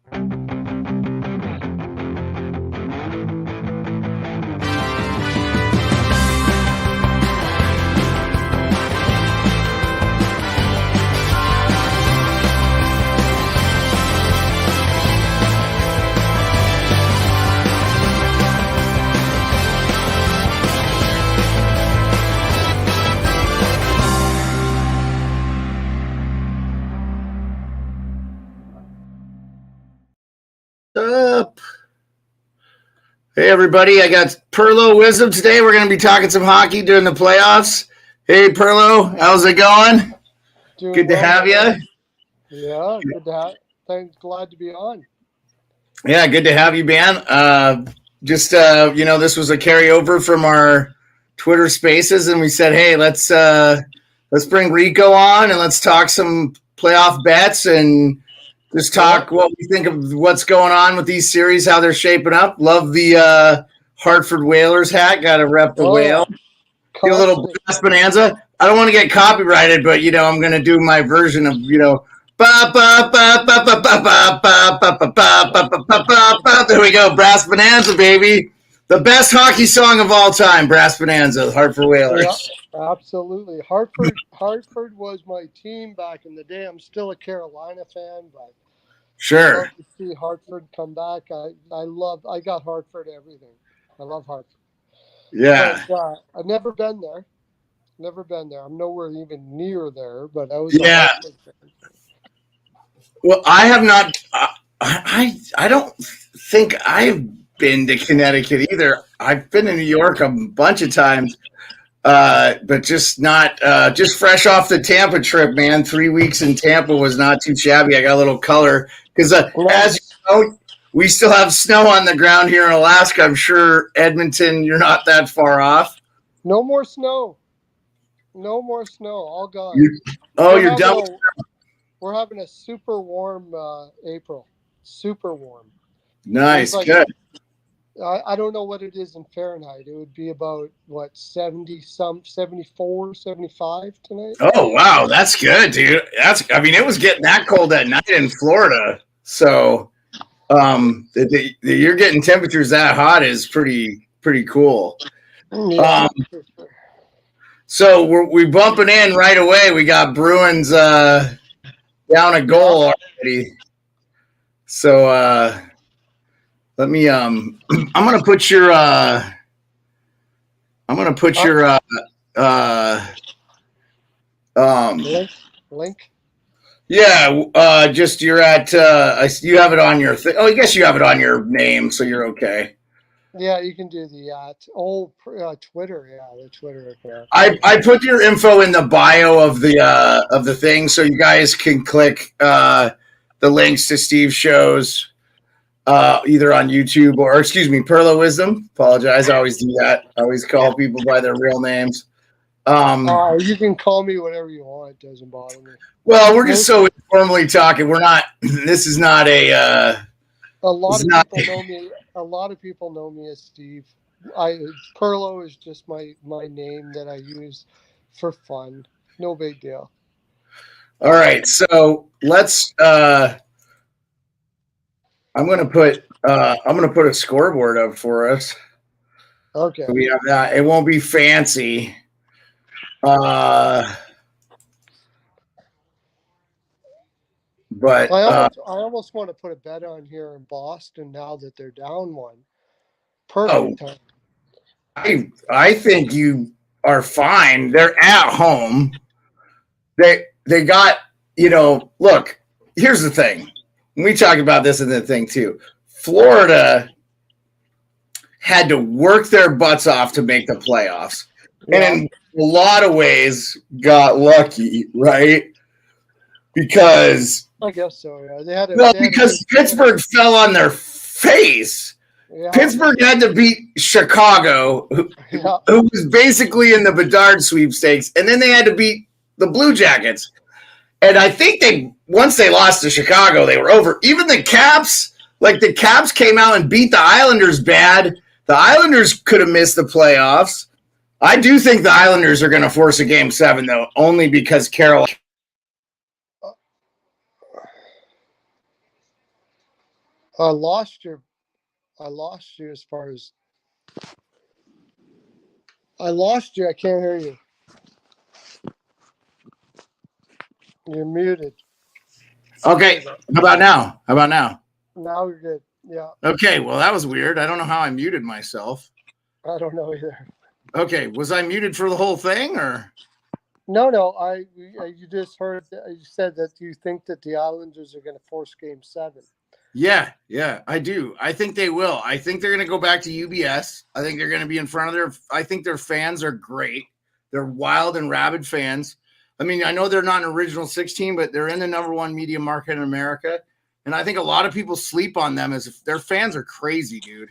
Up. Hey everybody, I got Pearlo Wisdom today. We're going to be talking some hockey during the playoffs. Hey Pearlo, how's it going? Good to have you. Yeah, good to have. Thanks, glad to be on. Yeah, good to have you, man. This was a carryover from our Twitter Spaces, and we said, hey, let's bring Rico on and let's talk some playoff bets and just talk what we think of what's going on with these series, how they're shaping up. Love the Hartford Whalers hat. Got to rep the whale. Do a little Brass Bonanza. I don't want to get copyrighted, but, I'm going to do my version of, there we go. Brass Bonanza, baby. The best hockey song of all time, Brass Bonanza, Hartford Whalers. Yeah, absolutely. Hartford was my team back in the day. I'm still a Carolina fan, but sure. I love to see Hartford come back. I got Hartford everything. I love Hartford. Yeah. But, I've never been there. I'm nowhere even near there, but I was a Hartford fan. Well, I have not. I don't think I've been to Connecticut either. I've been to New York a bunch of times, but just not. Just fresh off the Tampa trip, man. 3 weeks in Tampa was not too shabby. I got a little color because, as you know, we still have snow on the ground here in Alaska. I'm sure Edmonton, you're not that far off. No more snow. All gone. You're done. We're having a super warm April. Super warm. Nice, good. I don't know what it is in Fahrenheit. It would be about, 74, 75 tonight? Oh, wow. That's good, dude. It was getting that cold at night in Florida. So you're getting temperatures that hot is pretty cool. Yeah. So we're bumping in right away. We got Bruins down a goal already. So let me I'm gonna put your link. Yeah, just you're at you have it on your thing. Oh, I guess you have it on your name, so you're okay. Yeah, you can do the Twitter. Yeah, the Twitter account. I put your info in the bio of the thing, so you guys can click the links to Steve's shows either on YouTube or Pearlo Wisdom. Apologize, I always do that. I always call people by their real names. You can call me whatever you want. It doesn't bother me. Well, we're just so informally talking. We're not. This is not a. A lot of people know me as Steve. Pearlo is just my name that I use for fun. No big deal. All right, so let's. I'm gonna put a scoreboard up for us. Okay. So we have that. It won't be fancy. But I almost want to put a bet on here in Boston now that they're down one. Perfect time. I think you are fine. They're at home. They got, look, here's the thing. We talked about this in the thing too. Florida had to work their butts off to make the playoffs. Yeah. And in a lot of ways got lucky, right? Because I guess so, yeah. Because Pittsburgh fell on their face. Yeah. Pittsburgh had to beat Chicago, who was basically in the Bedard sweepstakes, and then they had to beat the Blue Jackets. And I think once they lost to Chicago, they were over. Even the Caps, the Caps came out and beat the Islanders bad. The Islanders could have missed the playoffs. I do think the Islanders are going to force a Game 7, though, only because Carol. I lost you. I lost you as far as I lost you. I can't hear you. You're muted. Okay. How about now? How about now? Now you're good. Yeah. Okay. Well, that was weird. I don't know how I muted myself. I don't know either. Okay. Was I muted for the whole thing or? No. You just heard. You said that you think that the Islanders are going to force Game 7. Yeah, I do. I think they will. I think they're going to go back to UBS. I think they're going to be in front of I think their fans are great. They're wild and rabid fans. I mean, I know they're not an original 16, but they're in the number one media market in America. And I think a lot of people sleep on them as if their fans are crazy, dude.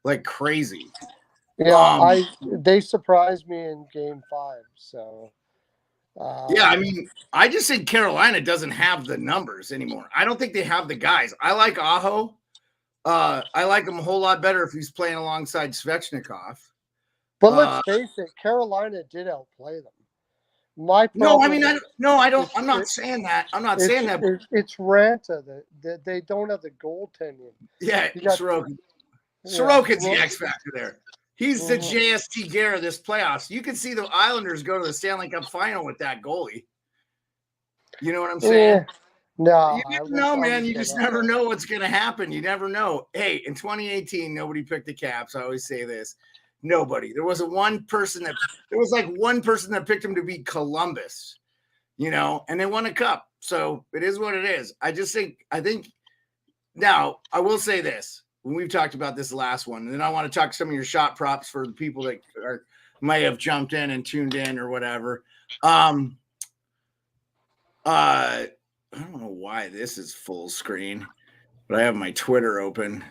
Like crazy. Yeah, they surprised me in Game 5. So yeah, I mean, I just think Carolina doesn't have the numbers anymore. I don't think they have the guys. I like Aho. I like him a whole lot better if he's playing alongside Svechnikov. But let's face it, Carolina did outplay them. My no, problem. I mean, I don't. I'm not saying that. I'm not saying that. It's Ranta that they don't have the goaltending. Yeah, Sorokin. Sorokin's the X factor there. He's the JST Guerra this playoffs. You can see the Islanders go to the Stanley Cup final with that goalie. You know what I'm saying? No, you never know, man. You just never know what's going to happen. You never know. Hey, in 2018, nobody picked the Caps. I always say this. Nobody. There was one person that picked him to beat Columbus, and they won a cup. So it is what it is. I think now I will say this when we've talked about this last one, and then I want to talk some of your shot props for the people that might have jumped in and tuned in or whatever. I don't know why this is full screen, but I have my Twitter open.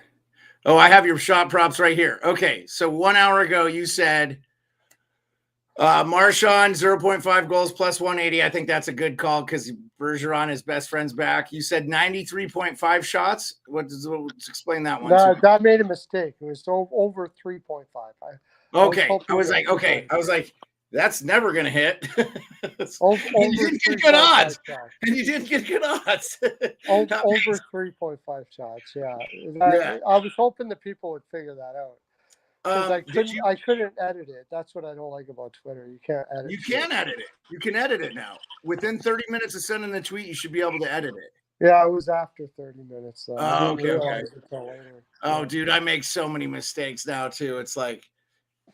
Oh, I have your shot props right here. Okay, so 1 hour ago you said Marchand 0.5 goals plus 180. I think that's a good call because Bergeron, his best friend's back. You said 93.5 shots. Let's explain that one? No, that made a mistake. It was over 3.5. Okay, I was like, that's never going to hit. and you didn't get good odds. Over 3.5 shots, yeah. I was hoping that people would figure that out. Because I couldn't edit it. That's what I don't like about Twitter. You can't edit it. You can edit it. You can edit it now. Within 30 minutes of sending the tweet, you should be able to edit it. Yeah, it was after 30 minutes. Though. I didn't realize it until later. Oh, dude, I make so many mistakes now, too. It's like,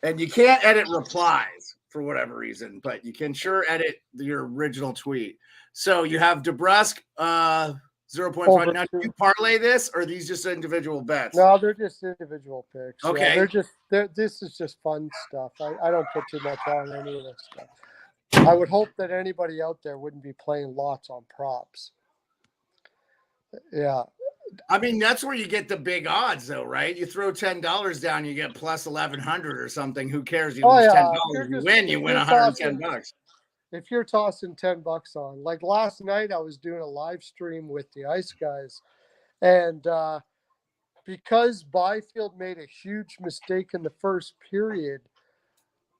and you can't edit replies for whatever reason, but you can sure edit your original tweet. So you have DeBrusque, 0.5. Now, do you parlay this, or are these just individual bets? No, they're just individual picks. Okay. This is just fun stuff. I don't put too much on any of this stuff. I would hope that anybody out there wouldn't be playing lots on props. Yeah. I mean, that's where you get the big odds, though, right? You throw $10 down, you get plus 1,100 or something. Who cares? You lose $10. You win $110. If you're tossing $10 on, like last night, I was doing a live stream with the Ice Guys, and because Byfield made a huge mistake in the first period,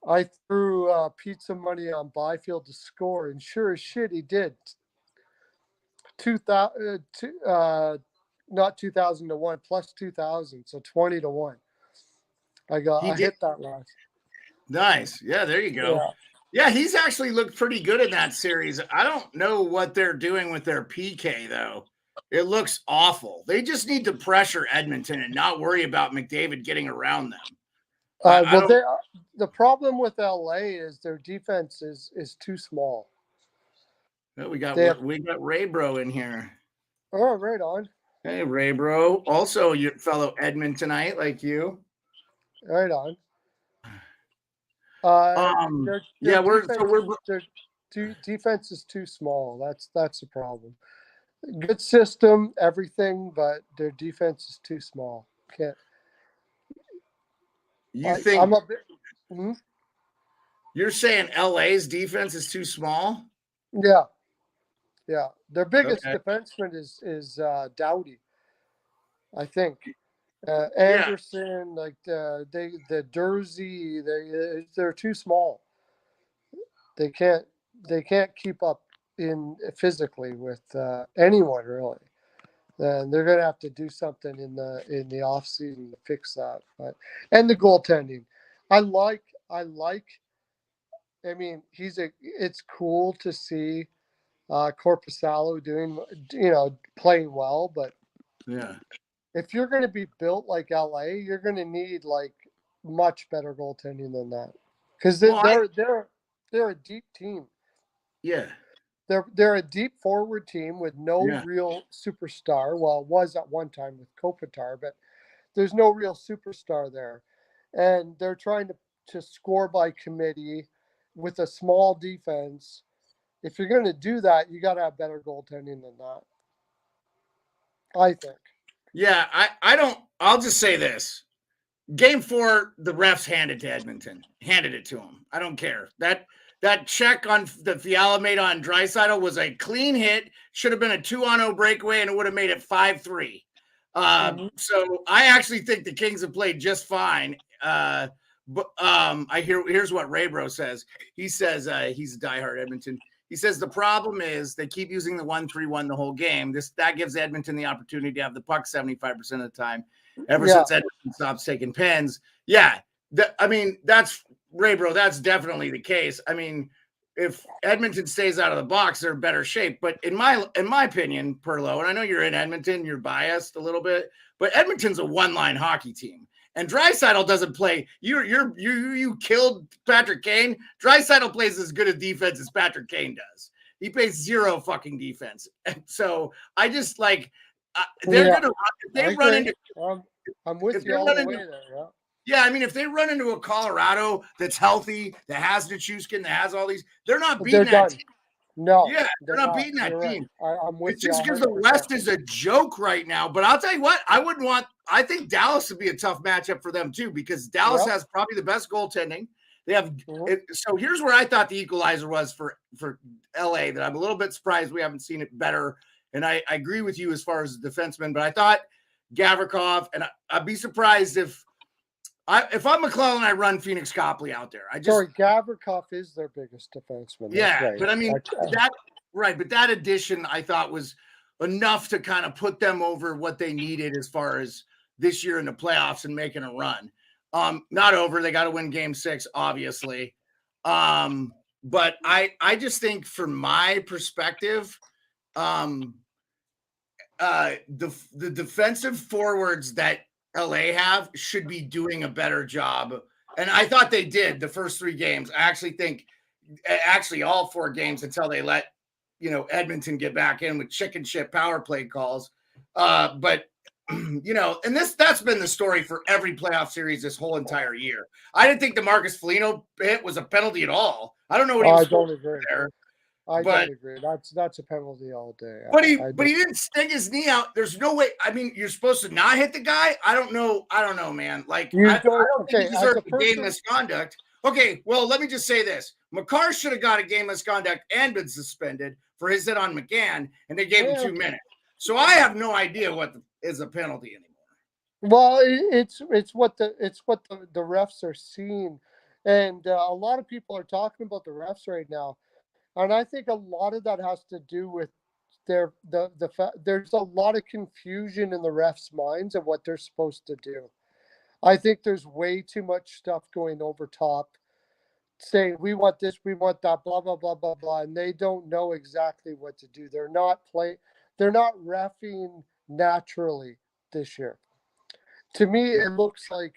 I threw pizza money on Byfield to score, and sure as shit, he did. Not 2,000 to 1, plus 2,000, so 20 to 1. I hit that last. Nice. Yeah, there you go. Yeah, he's actually looked pretty good in that series. I don't know what they're doing with their PK, though. It looks awful. They just need to pressure Edmonton and not worry about McDavid getting around them. The problem with LA is their defense is too small. Well, we got Ray Bro in here. Oh, right on. Hey, Ray Bro. Also, your fellow Edmontonite like you. Right on. Their defense is too small. That's the problem. Good system, everything, but their defense is too small. Can't. You're saying LA's defense is too small? Yeah. Their biggest defenseman is Doughty, I think. Anderson, like the Dursey, they're too small. They can't keep up in physically with anyone really. then they're going to have to do something in the off season to fix that. But and the goaltending, I like. I mean, It's cool to see Corpusalo doing, playing well. But Yeah. if you're going to be built like LA, you're going to need like much better goaltending than that, because Well, they're a deep team. yeah. They're a deep forward team with no Yeah. real superstar. Well, it was at one time with Kopitar, but there's no real superstar there, and they're trying to score by committee with a small defense. If you're going to do that, you got to have better goaltending than that, I think. Yeah. I don't, I'll just say this. Game 4, the refs handed to Edmonton, handed it to them. I don't care. That check on the Fiala made on Draisaitl was a clean hit. Should have been a 2-on-0 breakaway, and it would have made it 5-3. So I actually think the Kings have played just fine. But here's what Raybro says. He says he's a diehard Edmonton. He says the problem is they keep using the 1-3-1 the whole game. That gives Edmonton the opportunity to have the puck 75% of the time. Ever since Edmonton stops taking pens, yeah. That's Raybro. That's definitely the case. I mean, if Edmonton stays out of the box, they're in better shape. But in my opinion, Pearlo, and I know you're in Edmonton, you're biased a little bit, but Edmonton's a one-line hockey team. And Draisaitl doesn't play. You killed Patrick Kane. Draisaitl plays as good a defense as Patrick Kane does. He plays zero fucking defense. And so I just like they're gonna if they run into. I'm with you all the way there. Yeah. Yeah, I mean, if they run into a Colorado that's healthy, that has Nichushkin, that has all these, they're not beating that team. No. Yeah, they're not beating that team. Right. I'm with you. It's just because the West is a joke right now. But I'll tell you what, I think Dallas would be a tough matchup for them too, because Dallas has probably the best goaltending. They have so here's where I thought the equalizer was for LA, that I'm a little bit surprised we haven't seen it better. And I agree with you as far as the defenseman, but I thought Gavrikov, and I'd be surprised if I'm McClellan, I run Phoenix Copley out there. Gavrikov is their biggest defenseman. Yeah, right. But I mean but that addition I thought was enough to kind of put them over what they needed as far as this year in the playoffs and making a run. Not over. They got to win Game 6, obviously. But I just think, from my perspective, the defensive forwards that LA have should be doing a better job. And I thought they did the first 3 games. I actually think all 4 games until they let, Edmonton get back in with chicken shit power play calls. But and that's been the story for every playoff series this whole entire year. I didn't think the Marcus Foligno hit was a penalty at all. I don't know what he was supposed to do there. I don't agree. That's a penalty all day. But he didn't stick his knee out. There's no way. I mean, you're supposed to not hit the guy. I don't know, man. Like, I don't think he deserves a game misconduct. Okay, well, let me just say this: McCarr should have got a game misconduct and been suspended for his hit on McGann, and they gave him 2 minutes. So I have no idea what is a penalty anymore. Well, it's what the refs are seeing, and a lot of people are talking about the refs right now. And I think a lot of that has to do with there's a lot of confusion in the refs' minds of what they're supposed to do. I think there's way too much stuff going over top, saying we want this, we want that, blah blah blah blah blah, and they don't know exactly what to do. They're not reffing naturally this year. To me, it looks like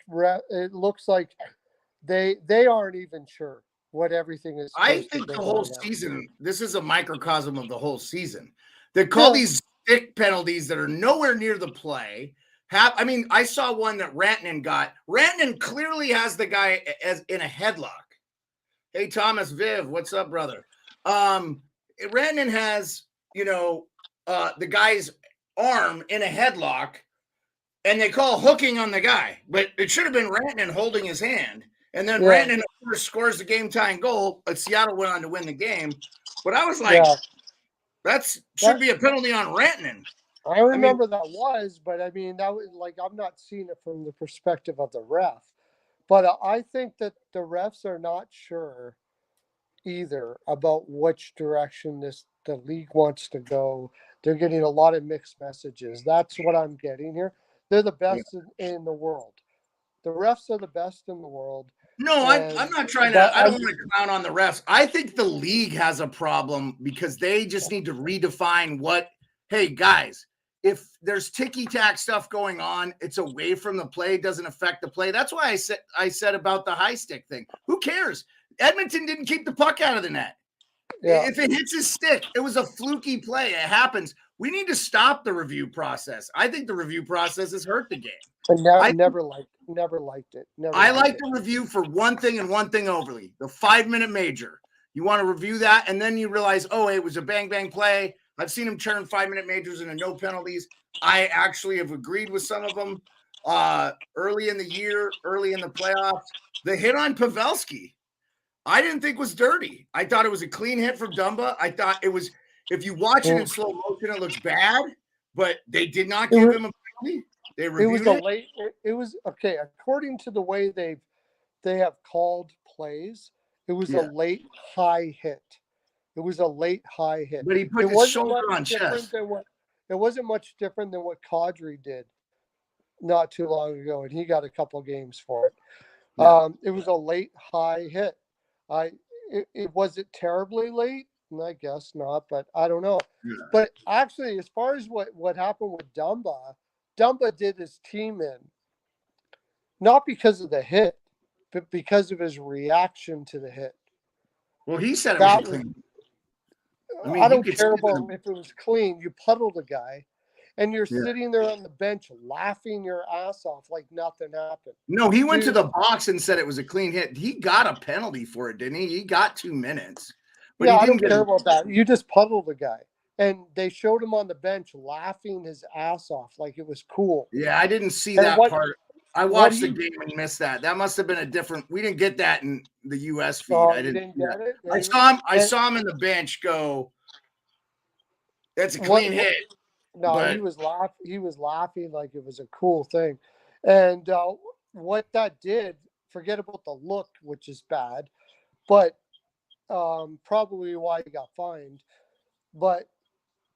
they aren't even sure what everything is. I think the whole season, this is a microcosm of the whole season. They call these stick penalties that are nowhere near the play. I saw one that Rantanen got. Rantanen clearly has the guy as in a headlock. Hey, Thomas Viv, what's up, brother? Rantanen has, the guy's arm in a headlock, and they call hooking on the guy. But it should have been Rantanen holding his hand. And then Rantanen scores the game-tying goal, but Seattle went on to win the game. But I was like, that should be a penalty on Rantanen. I remember that was, but that was like, I'm not seeing it from the perspective of the ref. But I think that the refs are not sure either about which direction the league wants to go. They're getting a lot of mixed messages. That's what I'm getting here. They're the best in the world. The refs are the best in the world. No, I'm not trying to. I don't want to clown on the refs. I think the league has a problem because they just need to redefine what. Hey, guys, if there's ticky-tack stuff going on, it's away from the play, doesn't affect the play. That's why I said about the high stick thing. Who cares? Edmonton didn't keep the puck out of the net. Yeah. If it hits his stick, it was a fluky play. It happens. We need to stop the review process. I think the review process has hurt the game. I never liked it. I like the review for one thing and one thing only: the 5-minute major. You want to review that, and then you realize, oh, it was a bang play. I've seen him turn 5-minute majors into no penalties. I actually have agreed with some of them early in the year, early in the playoffs. The hit on Pavelski, I didn't think was dirty. I thought it was a clean hit from Dumba. I thought it was, if you watch it in slow motion, it looks bad, but they did not give him a penalty. They reviewed it. It was okay. According to the way they have called plays, it was a late high hit. It was a late high hit. But he put his shoulder on chest. It wasn't much different than what Kadri did not too long ago, and he got a couple games for it. Yeah. It was a late high hit. It was it terribly late? I guess not, but I don't know. Yeah. But actually, as far as what happened with Dumba did his team in, not because of the hit, but because of his reaction to the hit. Well, he said it was clean. I don't care about if it was clean. You puddled a guy, and you're sitting there on the bench laughing your ass off like nothing happened. No, he went to the box and said it was a clean hit. He got a penalty for it, didn't he? He got 2 minutes. But I don't care about that. You just puddled the guy. And they showed him on the bench laughing his ass off like it was cool. Yeah, I didn't see that part. I watched the game and missed that. That must have been a different. We didn't get that in the U.S. feed. I didn't get it. I saw him in the bench go. That's a clean hit. No, he was laughing. He was laughing like it was a cool thing. And what that did, forget about the look, which is bad, but probably why he got fined. But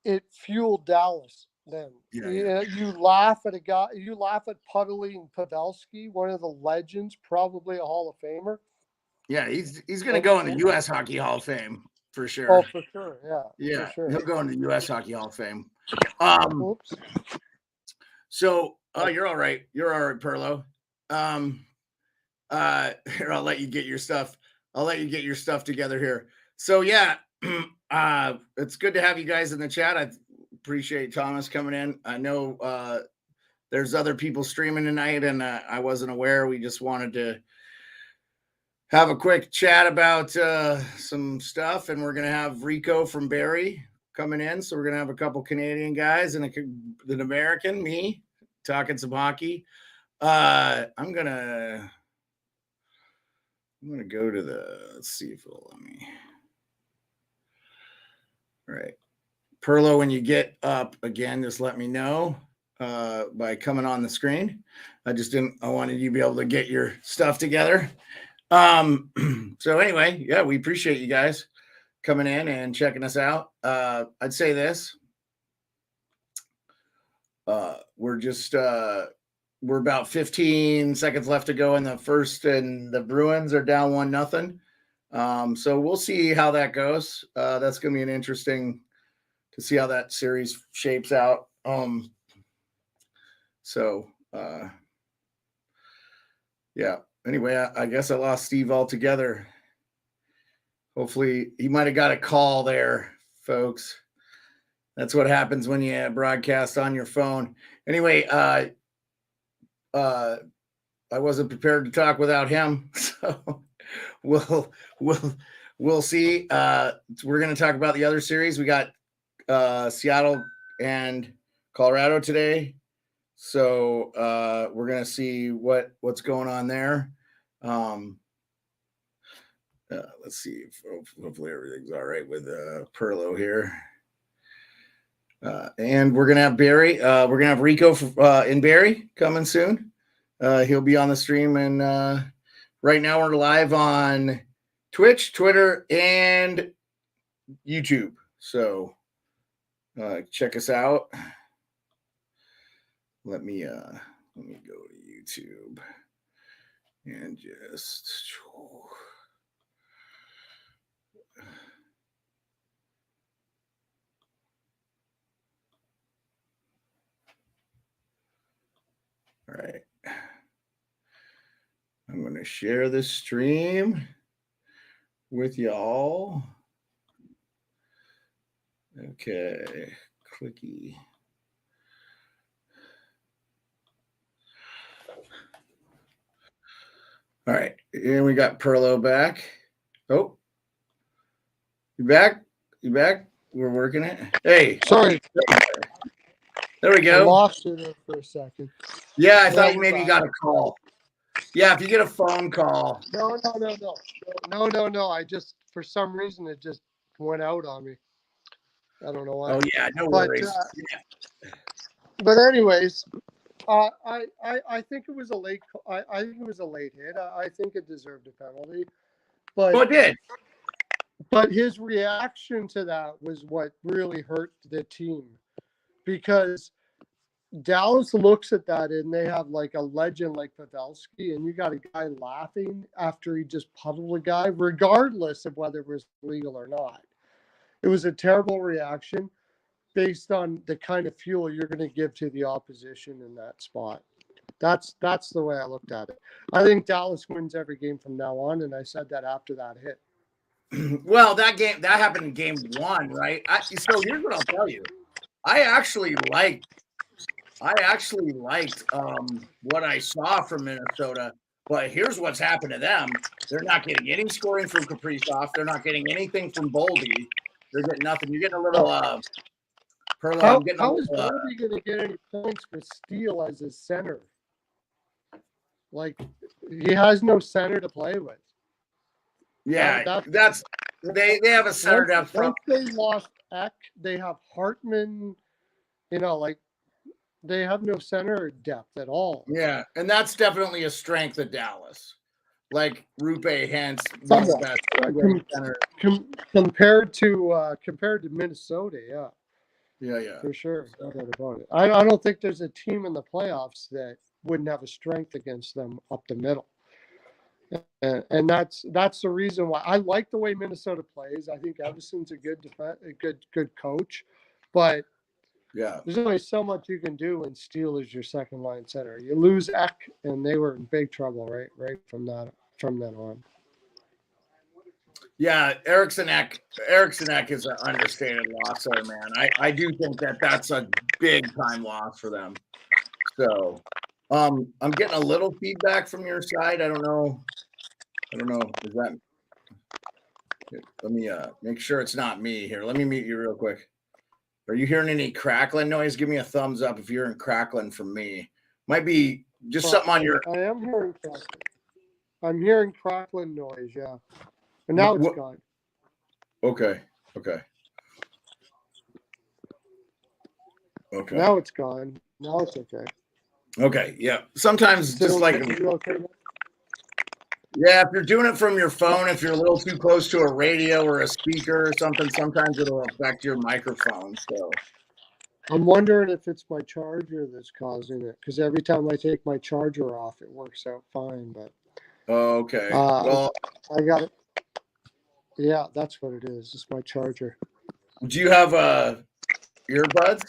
it fueled Dallas then. You laugh at a guy, you laugh at Puddling Pavelski, one of the legends, probably a Hall of Famer. Yeah, he's going to go in the U.S. Hockey Hall of Fame for sure. Oh, for sure, yeah. For sure. He'll go in the U.S. Hockey Hall of Fame. Oops. So, you're all right. You're all right, Pearlo. Here, I'll let you get your stuff. Together here. So, yeah. It's good to have you guys in the chat. I appreciate Thomas coming in. I know there's other people streaming tonight, and I wasn't aware. We just wanted to have a quick chat about some stuff, and we're going to have Rico from Barrie coming in. So we're going to have a couple Canadian guys and an American, me, talking some hockey. I'm going to go to let's see if it'll let me. All right. Pearlo, when you get up again, just let me know by coming on the screen. I wanted you to be able to get your stuff together. So anyway, yeah, we appreciate you guys coming in and checking us out. I'd say this. We're about 15 seconds left to go in the first, and the Bruins are down 1-0. So we'll see how that goes. That's going to be an interesting to see how that series shapes out. Yeah. Anyway, I guess I lost Steve altogether. Hopefully he might have got a call there, folks. That's what happens when you broadcast on your phone. Anyway, I wasn't prepared to talk without him. So we'll see. We're going to talk about the other series. We got Seattle and Colorado today. So we're going to see what's going on there. Let's see if hopefully everything's all right with Pearlo here. And we're going to have Barrie. We're going to have Rico in Barrie coming soon. He'll be on the stream. And right now we're live on Twitch, Twitter, and YouTube. So check us out. Let me go to YouTube and just. All right. I'm going to share this stream with y'all. Okay. Clicky. All right. And we got Pearlo back. Oh. You back? You back? We're working it. Hey. Sorry. There we go. I lost you there for a second. Yeah, I thought maybe you got a call. Yeah, if you get a phone call. No. I just, for some reason, it just went out on me. I don't know why. Oh yeah, no worries. But anyways, I think it was a late. I think it was a late hit. I think it deserved a penalty. But it did. But his reaction to that was what really hurt the team, because Dallas looks at that and they have like a legend like Pavelski, and you got a guy laughing after he just puddled a guy, regardless of whether it was legal or not. It was a terrible reaction based on the kind of fuel you're going to give to the opposition in that spot. That's the way I looked at it. I think Dallas wins every game from now on, and I said that after that hit. Well, that happened in game one, right? So here's what I'll tell you. I actually liked what I saw from Minnesota, but here's what's happened to them. They're not getting any scoring from Kaprizov. They're not getting anything from Boldy. They're getting nothing. You're getting a little Pearlo. How is Boldy going to get any points for Steele as his center? Like, he has no center to play with. Yeah, they have a center depth. Once they lost Eck, they have Hartman. They have no center depth at all. Yeah, and that's definitely a strength of Dallas. Like Rupe Hence, one of the best compared to Minnesota. Yeah, for sure. No doubt about it. I don't think there's a team in the playoffs that wouldn't have a strength against them up the middle. And that's the reason why I like the way Minnesota plays. I think Evason's a good coach, but yeah, there's only so much you can do when Steele is your second line center. You lose Eck, and they were in big trouble right from then on. Yeah, Eriksson Ek is an understated loss there, man. I do think that's a big time loss for them. So, I'm getting a little feedback from your side. I don't know. Is that? Let me make sure it's not me here. Let me mute you real quick. Are you hearing any crackling noise? Give me a thumbs up if you're hearing crackling from me. Might be just something on your. I am hearing crackling. I'm hearing crackling noise. Yeah, and now it's gone. Okay. Now it's gone. Now it's okay. Okay. Yeah. Sometimes just like. Okay? Yeah, if you're doing it from your phone, if you're a little too close to a radio or a speaker or something, sometimes it'll affect your microphone. So I'm wondering if it's my charger that's causing it, because every time I take my charger off, it works out fine. But okay, well, I got it. Yeah, that's what it is. It's my charger. Do you have earbuds?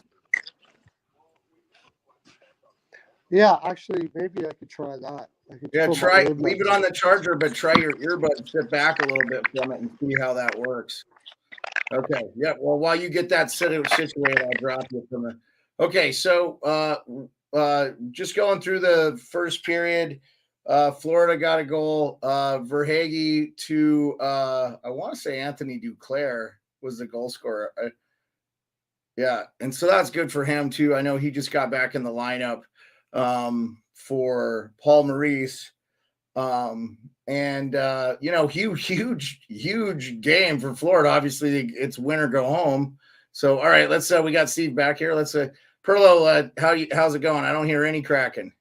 Yeah, actually, maybe I could try that. Leave it on the charger, but try your earbuds, sit back a little bit from it and see how that works. Okay. Yeah. Well, while you get that situated, I'll drop you from the. Okay. So, just going through the first period, Florida got a goal. Verhaeghe to, I want to say Anthony Duclair was the goal scorer. Yeah. And so that's good for him too. I know he just got back in the lineup for Paul Maurice. Huge game for Florida. Obviously, it's win or go home. So, all right, let's we got Steve back here. Let's Pearlo, how's it going? I don't hear any cracking.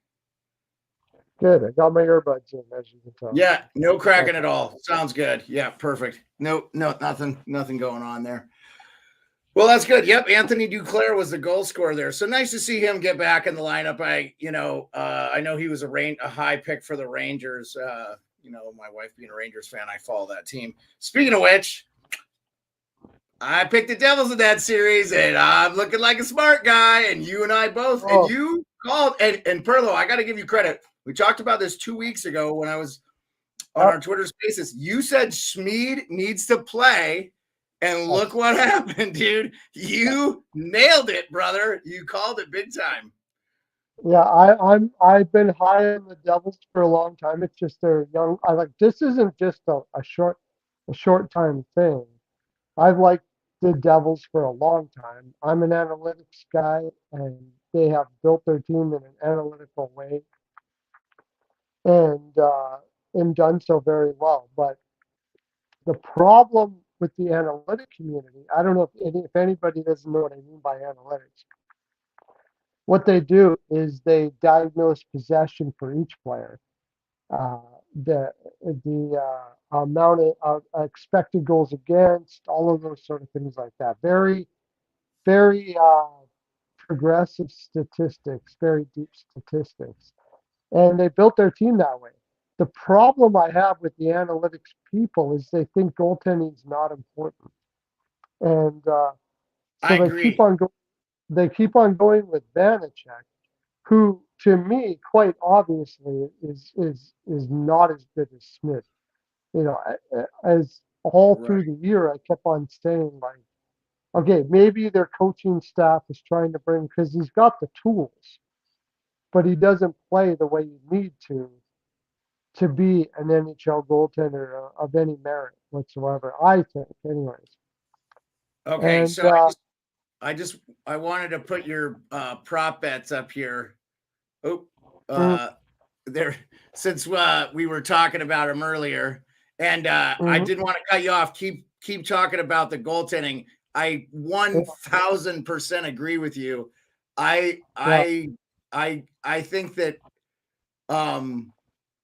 Good. I got my earbuds in, as you can tell. Yeah, no cracking at all. Sounds good. Yeah, perfect. No, nothing going on there. Well, that's good. Yep, Anthony Duclair was the goal scorer there. So nice to see him get back in the lineup. I know he was a high pick for the Rangers. My wife being a Rangers fan, I follow that team. Speaking of which, I picked the Devils in that series, and I'm looking like a smart guy. And you and I both, and you called, and Pearlo, I got to give you credit. We talked about this 2 weeks ago when I was on our Twitter Spaces. You said Schmid needs to play. And look what happened, dude. You nailed it, brother. You called it big time. Yeah, I've been high on the Devils for a long time. It's just they're young. This isn't just a short time thing. I've liked the Devils for a long time. I'm an analytics guy, and they have built their team in an analytical way, and done so very well. But the problem with the analytic community, I don't know if anybody doesn't know what I mean by analytics. What they do is they diagnose possession for each player, uh, the amount of expected goals against, all of those sort of things like that. Very, very progressive statistics, very deep statistics. And they built their team that way. The problem I have with the analytics people is they think goaltending is not important. And I so they keep agree. on going. They keep on going with Vanacek, who to me, quite obviously, is not as good as Smith. As all Right. through the year, I kept on saying like, okay, maybe their coaching staff is trying to bring because he's got the tools, but he doesn't play the way you need to be an NHL goaltender of any merit whatsoever. I think, anyways. Okay, And so I wanted to put your prop bets up here. Oh, there since we were talking about him earlier, and I didn't want to cut you off. Keep talking about the goaltending. I 1000% agree with you. I I I think that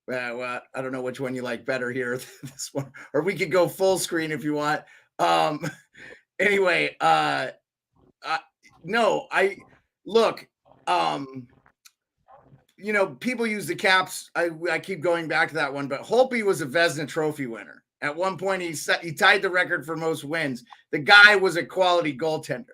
well, I don't know which one you like better here, this one, or we could go full screen if you want. Um, anyway, no, I look. Um, people use the caps. I keep going back to that one, but Holtby was a Vezina Trophy winner. At one point, he tied the record for most wins. The guy was a quality goaltender,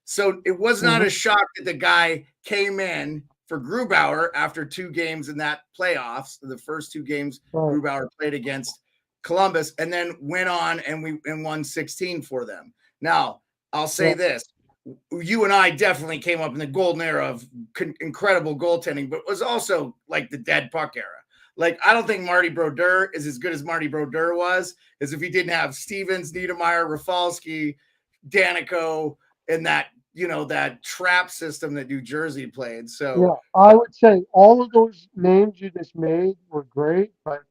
so it was not a shock that the guy came in for Grubauer after 2 games in that playoffs. The first 2 games Grubauer played against Columbus, and then went on and won 16 for them. Now, I'll say this: you and I definitely came up in the golden era of incredible goaltending, but was also like the dead puck era. Like, I don't think Marty Brodeur is as good as Marty Brodeur was, as if he didn't have Stevens, Niedermeyer, Rafalski, Danico, and that trap system that New Jersey played. So yeah, I would say all of those names you just made were great, but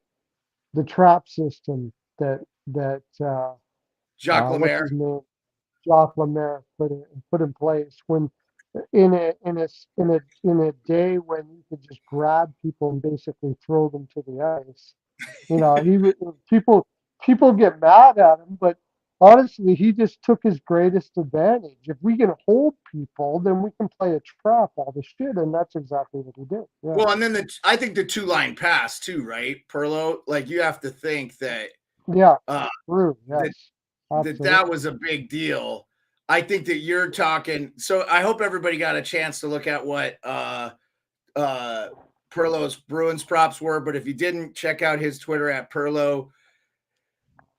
the trap system that Jacques what's Lemaire. his name, Jacques Lemaire put in place when in a day when you could just grab people and basically throw them to the ice. He would people get mad at him, but honestly, he just took his greatest advantage. If we can hold people, then we can play a trap all the shit, and that's exactly what he did. Yeah. Well, and then I think the 2-line pass too, right? Pearlo, like, you have to think that Yeah. uh True. that Yes. Absolutely. was a big deal. I think that you're talking. So I hope everybody got a chance to look at what Perlo's Bruins props were. But if you didn't, check out his Twitter at Pearlo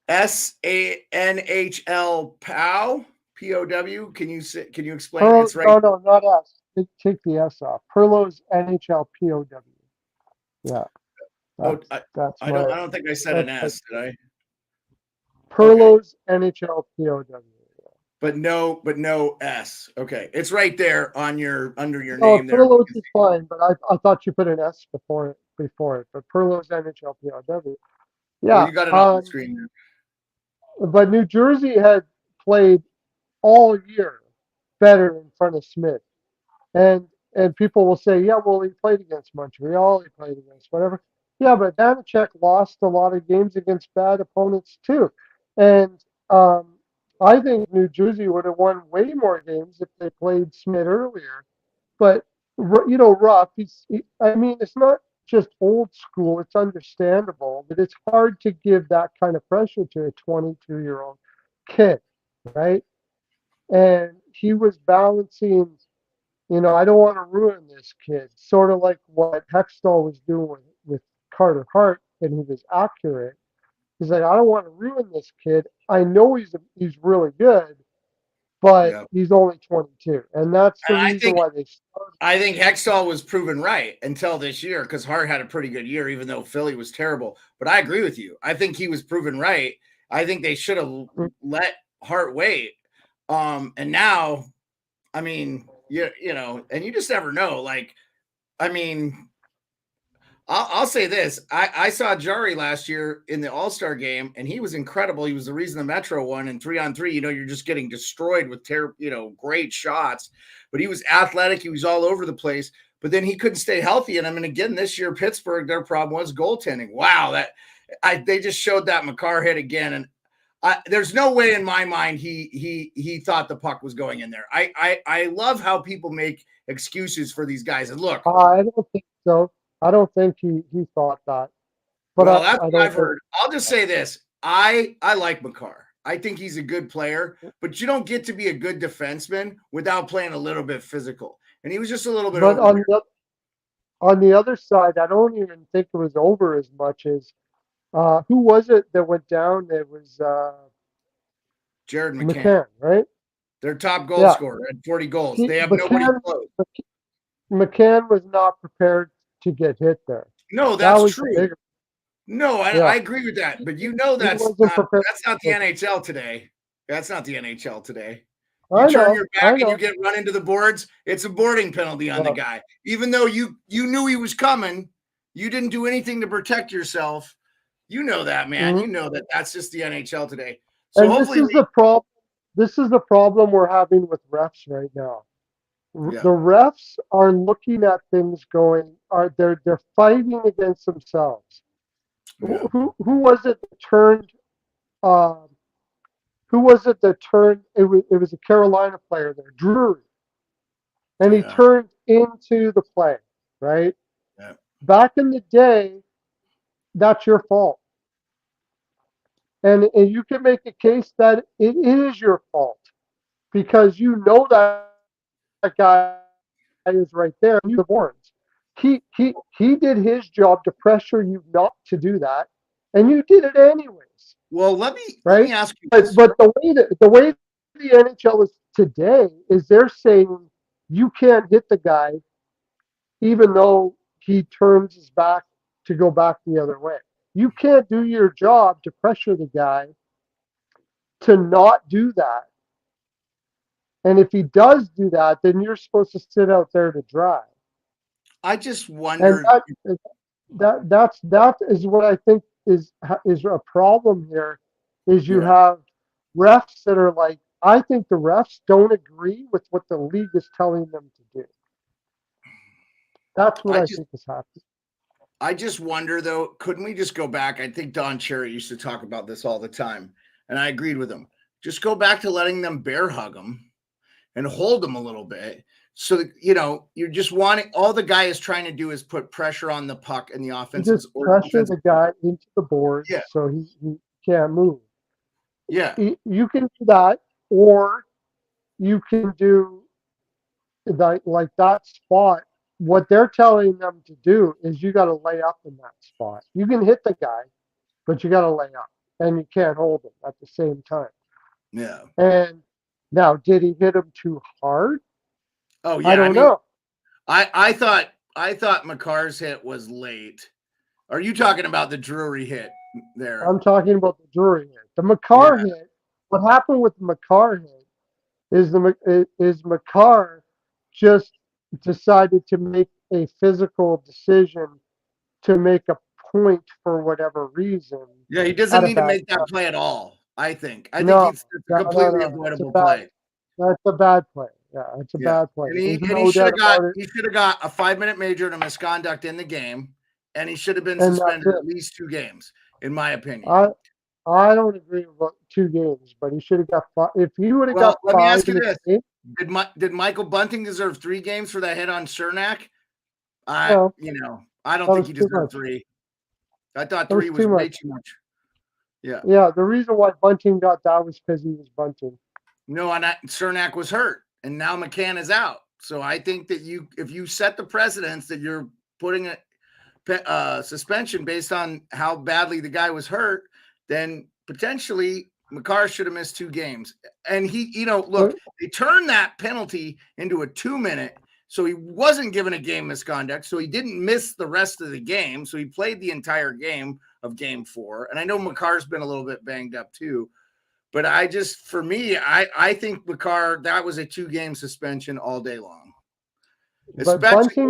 SANHL POW POW. Can you explain? Perlo, It's right. no, not S. Take the S off. Perlo's NHL POW. Yeah. Oh, That's I my don't think I said an S, did I? Okay. Perlo's NHL POW. But no S. Okay. It's right there under your No, name there. Perlo's is fine, but I thought you put an S before it. But Perlo's NHL POW. Well, Yeah. you got it on the screen there. But New Jersey had played all year better in front of Smith. And people will say, yeah, well, he played against Montreal, he played against whatever. Yeah, but Vanacek lost a lot of games against bad opponents too. And I think New Jersey would have won way more games if they played Smith earlier. But Ruff, I mean, it's not just old school. It's understandable, but it's hard to give that kind of pressure to a 22-year-old kid, right? And he was balancing. I don't want to ruin this kid. Sort of like what Hextall was doing with Carter Hart, and he was accurate. He's like, I don't want to ruin this kid. I know he's really good, but Yeah. he's only 22, and that's the And reason why they started. I think Hextall was proven right until this year because Hart had a pretty good year, even though Philly was terrible. But I agree with you. I think he was proven right. I think they should have let Hart wait. And now, I mean, and you just never know. Like, I mean, I'll say this. I saw Jari last year in the All-Star game, and he was incredible. He was the reason the Metro won. And 3-on-3, you're just getting destroyed with great shots. But he was athletic. He was all over the place. But then he couldn't stay healthy. And I mean, again, this year, Pittsburgh, their problem was goaltending. Wow, they just showed that Makar hit again. And there's no way in my mind he thought the puck was going in there. I love how people make excuses for these guys. And look, I don't think so. I don't think he thought that. But well, that's I what don't I've heard. I'll just say this. I like Makar. I think he's a good player, but you don't get to be a good defenseman without playing a little bit physical. And he was just a little bit But over. on the other side, I don't even think it was over as much as who was it that went down? It was Jared McCann, McCann, right? their top goal Yeah. scorer at 40 goals. They have nobody close. McCann was not prepared to get hit there. No, That that's was true. big. No, Yeah. I agree with that. But that's not the NHL today. That's not the NHL today. You turn your back and you get run into the boards, it's a boarding penalty on the guy. Even though you knew he was coming, you didn't do anything to protect yourself. You know that, man. Mm-hmm. You know that's just the NHL today. So And hopefully this is the problem. This is the problem we're having with refs right now. Yeah. The refs are looking at things going, they're fighting against themselves. Yeah. Who was it that turned? Who was it that turned? It was a Carolina player there, Drury, and he turned into the play, right? Yeah. Back in the day, that's your fault, and you can make a case that it is your fault because you know that guy is right there. You the warrants. He did his job to pressure you not to do that, and you did it anyways. Well, let me ask you this. But the way the NHL is today is they're saying you can't hit the guy even though he turns his back to go back the other way. You can't do your job to pressure the guy to not do that. And if he does do that, then you're supposed to sit out there to dry. I just wonder. And that is what I think is a problem here. Is you have refs that are like, I think the refs don't agree with what the league is telling them to do. That's what I think is happening. I just wonder, though, couldn't we just go back? I think Don Cherry used to talk about this all the time, and I agreed with him. Just go back to letting them bear hug them and hold them a little bit. So that, you're just wanting, all the guy is trying to do is put pressure on the puck and the offenses. Just pressure the guy into the board so he can't move. Yeah. You can do that, or you can do like that spot. What they're telling them to do is you got to lay up in that spot. You can hit the guy, but you got to lay up, and you can't hold him at the same time. Yeah. And now, did he hit him too hard? Oh yeah, I don't know. I thought Makar's hit was late. Are you talking about the Drury hit there? I'm talking about the Drury hit. The Makar hit. What happened with the Makar hit is Makar just decided to make a physical decision to make a point for whatever reason. Yeah, he doesn't need to make that play at all. I think it's a completely avoidable play. That's a bad play. Yeah, it's a bad play. And he should have got a 5-minute major to misconduct in the game, and he should have been suspended at least 2 games, in my opinion. I don't agree about 2 games, but he should have got 5. If he would have Well, got let me 5 ask you in a this: game, Did Michael Bunting deserve 3 games for that hit on Cernak? no, I don't that think was he too deserved much. 3. I thought That was 3 was too way much. too much. Yeah. Yeah, the reason why Bunting got that was because he was bunting. No, and Cernak was hurt, and now McCann is out. So I think that if you set the precedence that you're putting a suspension based on how badly the guy was hurt, then potentially Makar should have missed 2 games. And look, they turned that penalty into a 2-minute. So he wasn't given a game misconduct. So he didn't miss the rest of the game. So he played the entire game of game 4. And I know Makar's been a little bit banged up too. But for me, I think Makar, that was a 2-game suspension all day long. But Especially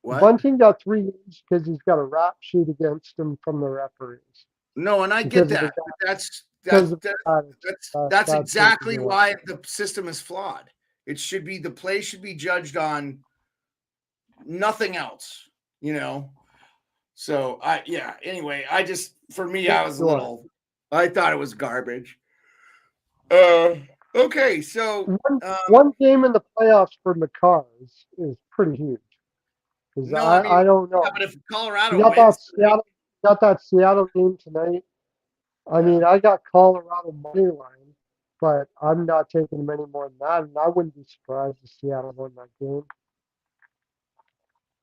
what? Bunting got 3 games because he's got a rap sheet against him from the referees. No, and I get Because of that. the But because of that's bad exactly coaching. why the system is flawed. The play should be judged on nothing else, So anyway, for me, I was I thought it was garbage. Okay, so One game in the playoffs for Makar is pretty huge. Because no, I mean, I don't know. yeah, but if Colorado You got wins, that Seattle game tonight. I mean, I got Colorado money line, but I'm not taking them any more than that, and I wouldn't be surprised if Seattle won that game.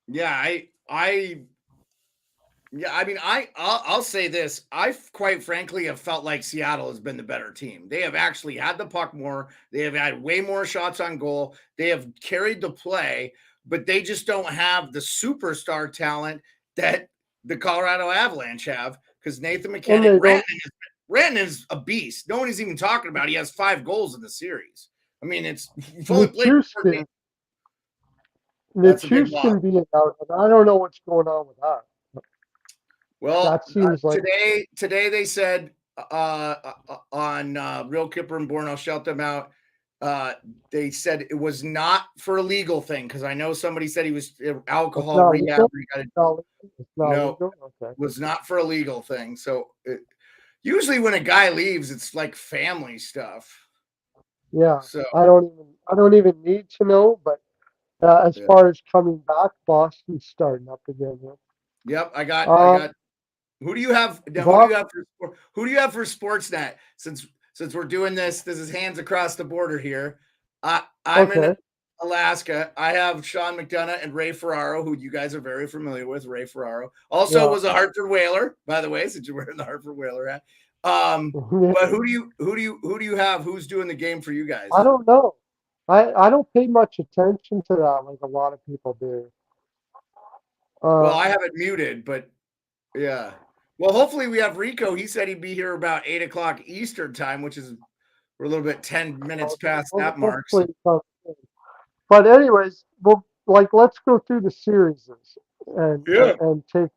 yeah, I mean, I'll say this. I quite frankly have felt like Seattle has been the better team. They have actually had the puck more. They have had way more shots on goal. They have carried the play, but they just don't have the superstar talent that the Colorado Avalanche have because Nathan McKinnon, Rantanen is a beast. No one is even talking about it. He has 5 goals in the series. I mean, you've only played 4 games. That's a big loss. Being out, and I don't know what's going on with that. Well, that seems like today they said on Real Kipper and Born, I'll shout them out. They said it was not for a legal thing because I know somebody said he was alcohol rehab. No, okay. Was not for a legal thing. So usually when a guy leaves, it's like family stuff. Yeah. So I don't even need to know, but as far as coming back, Boston's starting up again. Yep, I got. Who do you have? Who do you have for Sportsnet? Since we're doing this is hands across the border here. I'm in Alaska. I have Sean McDonough and Ray Ferraro, who you guys are very familiar with. Ray Ferraro also was a Hartford Whaler, by the way, since you're wearing the Hartford Whaler hat. But who do you have? Who's doing the game for you guys? I don't know. I don't pay much attention to that like a lot of people do. Well, I have it muted, but yeah. Well, hopefully we have Rico. He said he'd be here about 8:00 Eastern time, which is we're a little bit 10 minutes past that mark. So. But anyways, let's go through the series and take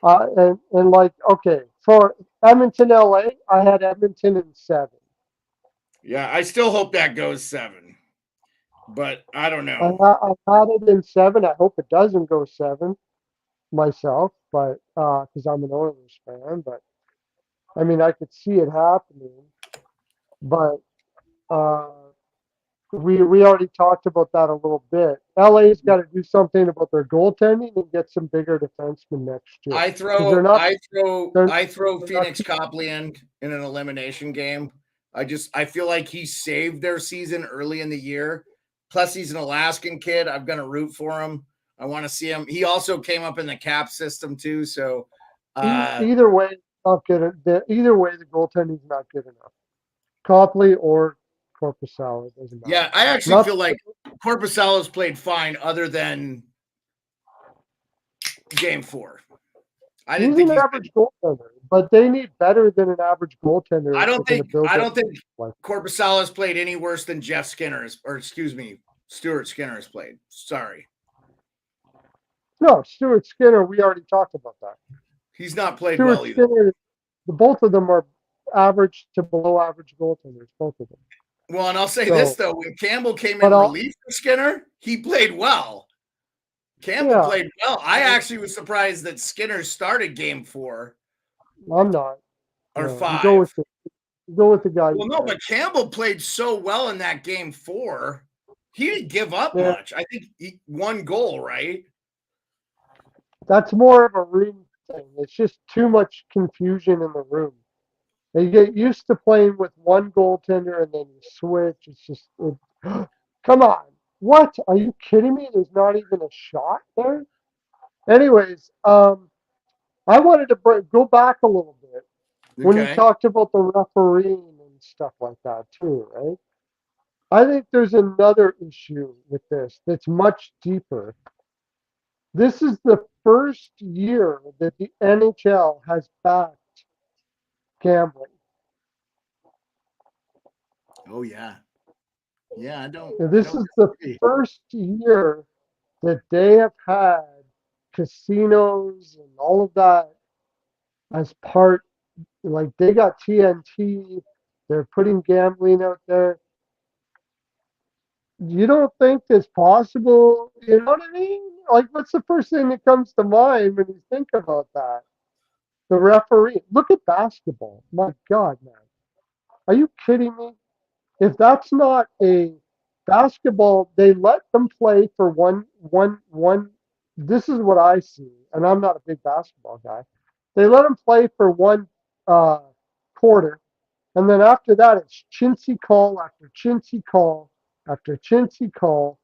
and okay, for Edmonton, LA, I had Edmonton in 7. Yeah, I still hope that goes 7, but I don't know. I had it in 7. I hope it doesn't go 7 myself, but because I'm an Oilers fan, but I mean I could see it happening, but we already talked about that a little bit. LA's got to do something about their goaltending and get some bigger defensemen next year. I throw Phoenix Copley in an elimination game. I feel like he saved their season early in the year. Plus, he's an Alaskan kid. I'm going to root for him. I want to see him. He also came up in the cap system too. So either way, not good. Either way, the goaltending's not good enough. Copley or Korpisalo, doesn't matter. Yeah, I actually feel like Korpisalo's played fine, other than Game 4. I didn't think he's an average goaltender, but they need better than an average goaltender. I don't think Korpisalo's played any worse than Stuart Skinner has played. Sorry. No, Stuart Skinner, we already talked about that. He's not played well either. Skinner, both of them are average to below average goaltenders, both of them. Well, and I'll say this, though. When Campbell came in relief for Skinner, he played well. Campbell played well. I actually was surprised that Skinner started Game 4 I'm not. or No, 5. You go with the guy. Well, no, but Campbell played so well in that game 4. He didn't give up much. I think 1 goal, right? That's more of a room thing. It's just too much confusion in the room. You get used to playing with one goaltender and then you switch. It's just, come on. What? Are you kidding me? There's not even a shot there? Anyways, I wanted to go back a little bit when you Okay. talked about the refereeing and stuff like that too, right? I think there's another issue with this that's much deeper. This is the first year that the NHL has backed gambling. Oh yeah. Yeah, I don't This is the disagree. first year that they have had casinos and all of that as part, like they got TNT, they're putting gambling out there. You don't think it's possible? You know what I mean? Like, what's the first thing that comes to mind when you think about that? The referee. Look at basketball. My God, man. Are you kidding me? If that's not a basketball, they let them play for one. This is what I see, and I'm not a big basketball guy. They let them play for one uh, quarter, and then after that, it's chintzy call after chintzy call after chintzy call.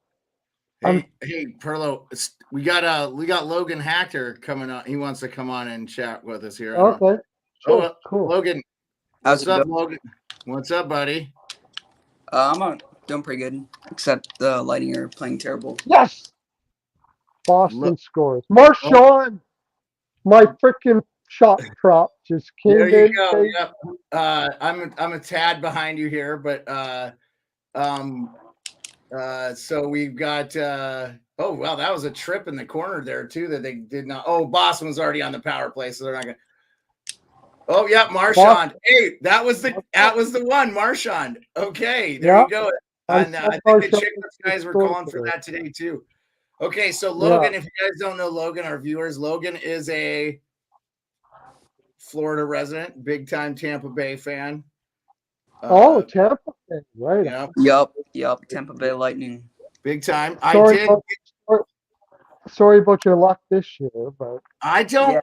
Hey, Pearlo, we got Logan Hacker coming on. He wants to come on and chat with us here. Okay, sure, cool. Logan, what's up, Logan? What's up, buddy? I'm doing pretty good, except the lighting are playing terrible. Yes, Boston scores. Marchand, my freaking shot prop just came in. There you go. Yep. I'm a tad behind you here, but so we've got oh wow, that was a trip in the corner there too that they did not. Oh, Boston was already on the power play, so they're not gonna. Oh yeah, Marchand. Hey, that was the one, Marchand. Okay, there you go. And I think the Chicklets guys were calling for that today too. Okay, so Logan, if you guys don't know Logan, our viewers, Logan is a Florida resident, big time Tampa Bay fan. Tampa Bay, right? Yep. Tampa Bay Lightning, big time. Sorry about your luck this year, but I don't. Yeah,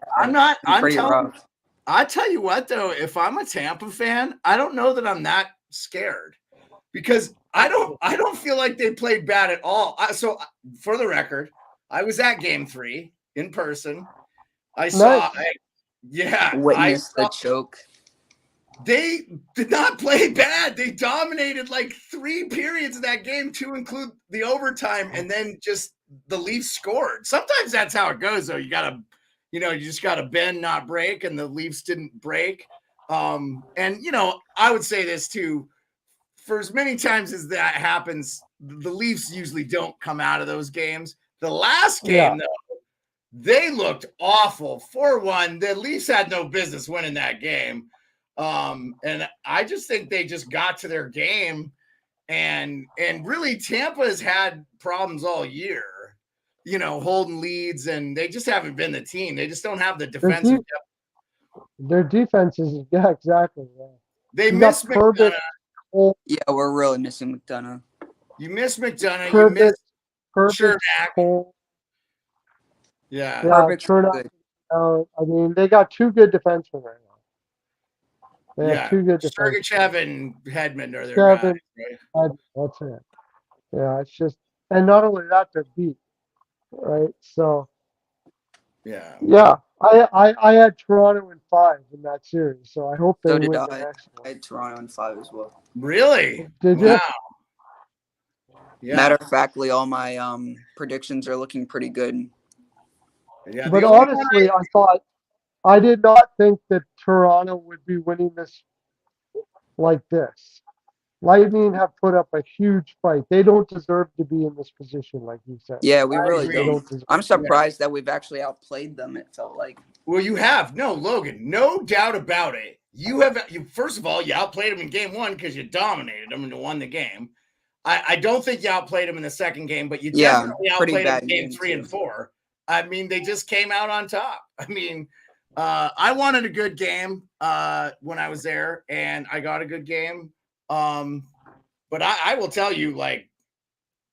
I'm pretty rough. I tell you what, though, if I'm a Tampa fan, I don't know that I'm that scared because I don't feel like they played bad at all. So, for the record, I was at Game 3 in person. I saw. Witnessed the choke. They did not play bad. They dominated like 3 periods of that game, to include the overtime, and then just the Leafs scored. Sometimes that's how it goes, though. You just gotta bend, not break, and the Leafs didn't break. And I would say this too: for as many times as that happens, the Leafs usually don't come out of those games. The last game, though, they looked awful. 4-1. The Leafs had no business winning that game. And I just think they just got to their game, and really Tampa has had problems all year, holding leads, and they just haven't been the team. They just don't have the defensive depth. Their defense is exactly. Yeah. They miss McDonough. Yeah, we're really missing McDonough. You miss McDonough. You miss Chernak. Yeah. Chernak. I mean, they got 2 good defensemen right now. Yeah, 2 good Sergachev and Hedman are their guys, right? That's it. Yeah, it's just, and not only that, they're beat, right? So, yeah. I had Toronto in 5 in that series, so I hope they win the next one. I had Toronto in 5 as well. Really? Did you? Yeah. Matter of factly, all my predictions are looking pretty good. Yeah, but honestly, I did not think that Toronto would be winning this like this. Lightning have put up a huge fight. They don't deserve to be in this position, like you said. Yeah, we really don't. I'm surprised that we've actually outplayed them, it felt like. Well, you have. No, Logan, no doubt about it. You first of all, you outplayed them in game 1 because you dominated them and you won the game. I don't think you outplayed them in the second game, but you definitely outplayed them in game 3 and 4. I mean, they just came out on top. I mean, I wanted a good game when I was there, and I got a good game. But I will tell you, like,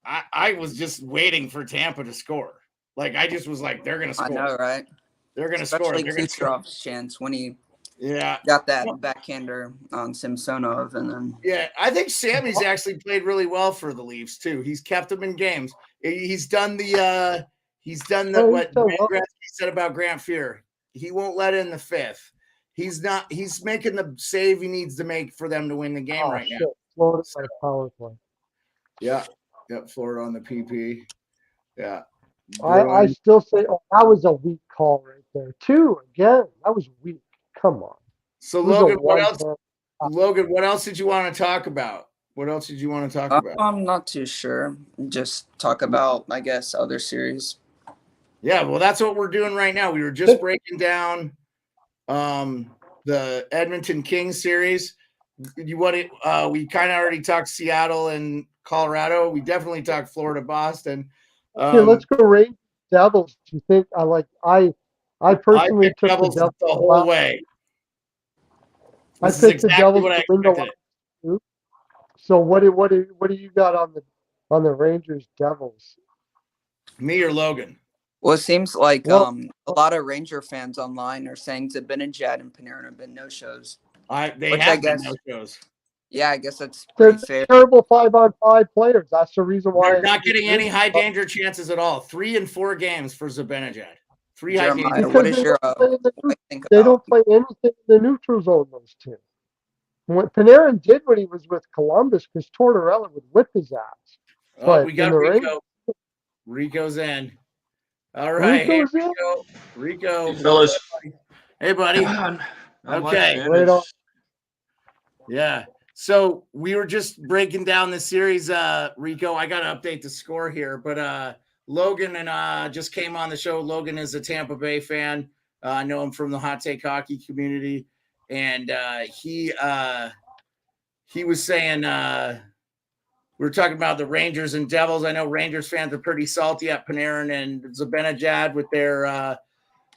I was just waiting for Tampa to score. Like, I just was like, they're going to score. I know, right? They're going to score. Especially They're going to score. Kucherov's chance when he Yeah. got that backhander on Samsonov, and then Yeah, I think Sammy's actually played really well for the Leafs too. He's kept them in games. He's done what Gretzky said about Grant Fuhr. He won't let in the fifth. He's making the save he needs to make for them to win the game right now. Florida by power play. Yeah. Florida on the PP. Yeah. I still say, that was a weak call right there. 2 again. That was weak. Come on. So Logan, what else? Logan, what else did you want to talk about? I'm not too sure. Just talk about, I guess, other series. Yeah, well, that's what we're doing right now. We were just breaking down the Edmonton Kings series. We kind of already talked Seattle and Colorado. We definitely talked Florida, Boston. Okay, let's go Rangers Devils. Do you think I personally took Devils the Devils the whole way. I picked the Devils to win the last. So what do you got on the Rangers Devils? Me or Logan? Well, it seems like a lot of Ranger fans online are saying Zibanejad and Panarin have been no-shows. They have been no-shows. Yeah, I guess that's pretty fair. Terrible 5-on-5 players. That's the reason why they're not getting any high danger chances at all. 3 and 4 games for Zibanejad. 3 high danger. Because what is your they don't play anything in the neutral zone, those two. What Panarin did when he was with Columbus, because Tortorella would whip his ass. Oh, we got Rico. Rico's in. All right. Rico. Hey, fellas. Hey, buddy. Okay. Right on. Yeah. So we were just breaking down the series, Rico. I got to update the score here, but Logan and just came on the show. Logan is a Tampa Bay fan. I know him from the Hot Take Hockey community, and he was saying we were talking about the Rangers and Devils. I know Rangers fans are pretty salty at Panarin and Zibanejad with their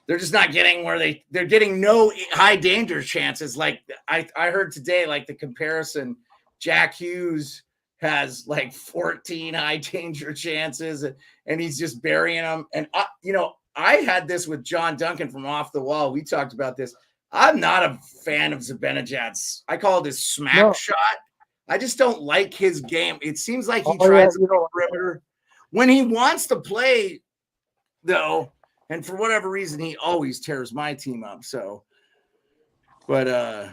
they're just not getting where they're getting no high danger chances. Like I heard today, like the comparison, Jack Hughes has like 14 high danger chances and he's just burying them. And I had this with John Duncan from Off the Wall. We talked about this. I'm not a fan of Zibanejad's. I call it his smack shot. I just don't like his game. It seems like he tries to play perimeter. When he wants to play, though, and for whatever reason, he always tears my team up. So, but if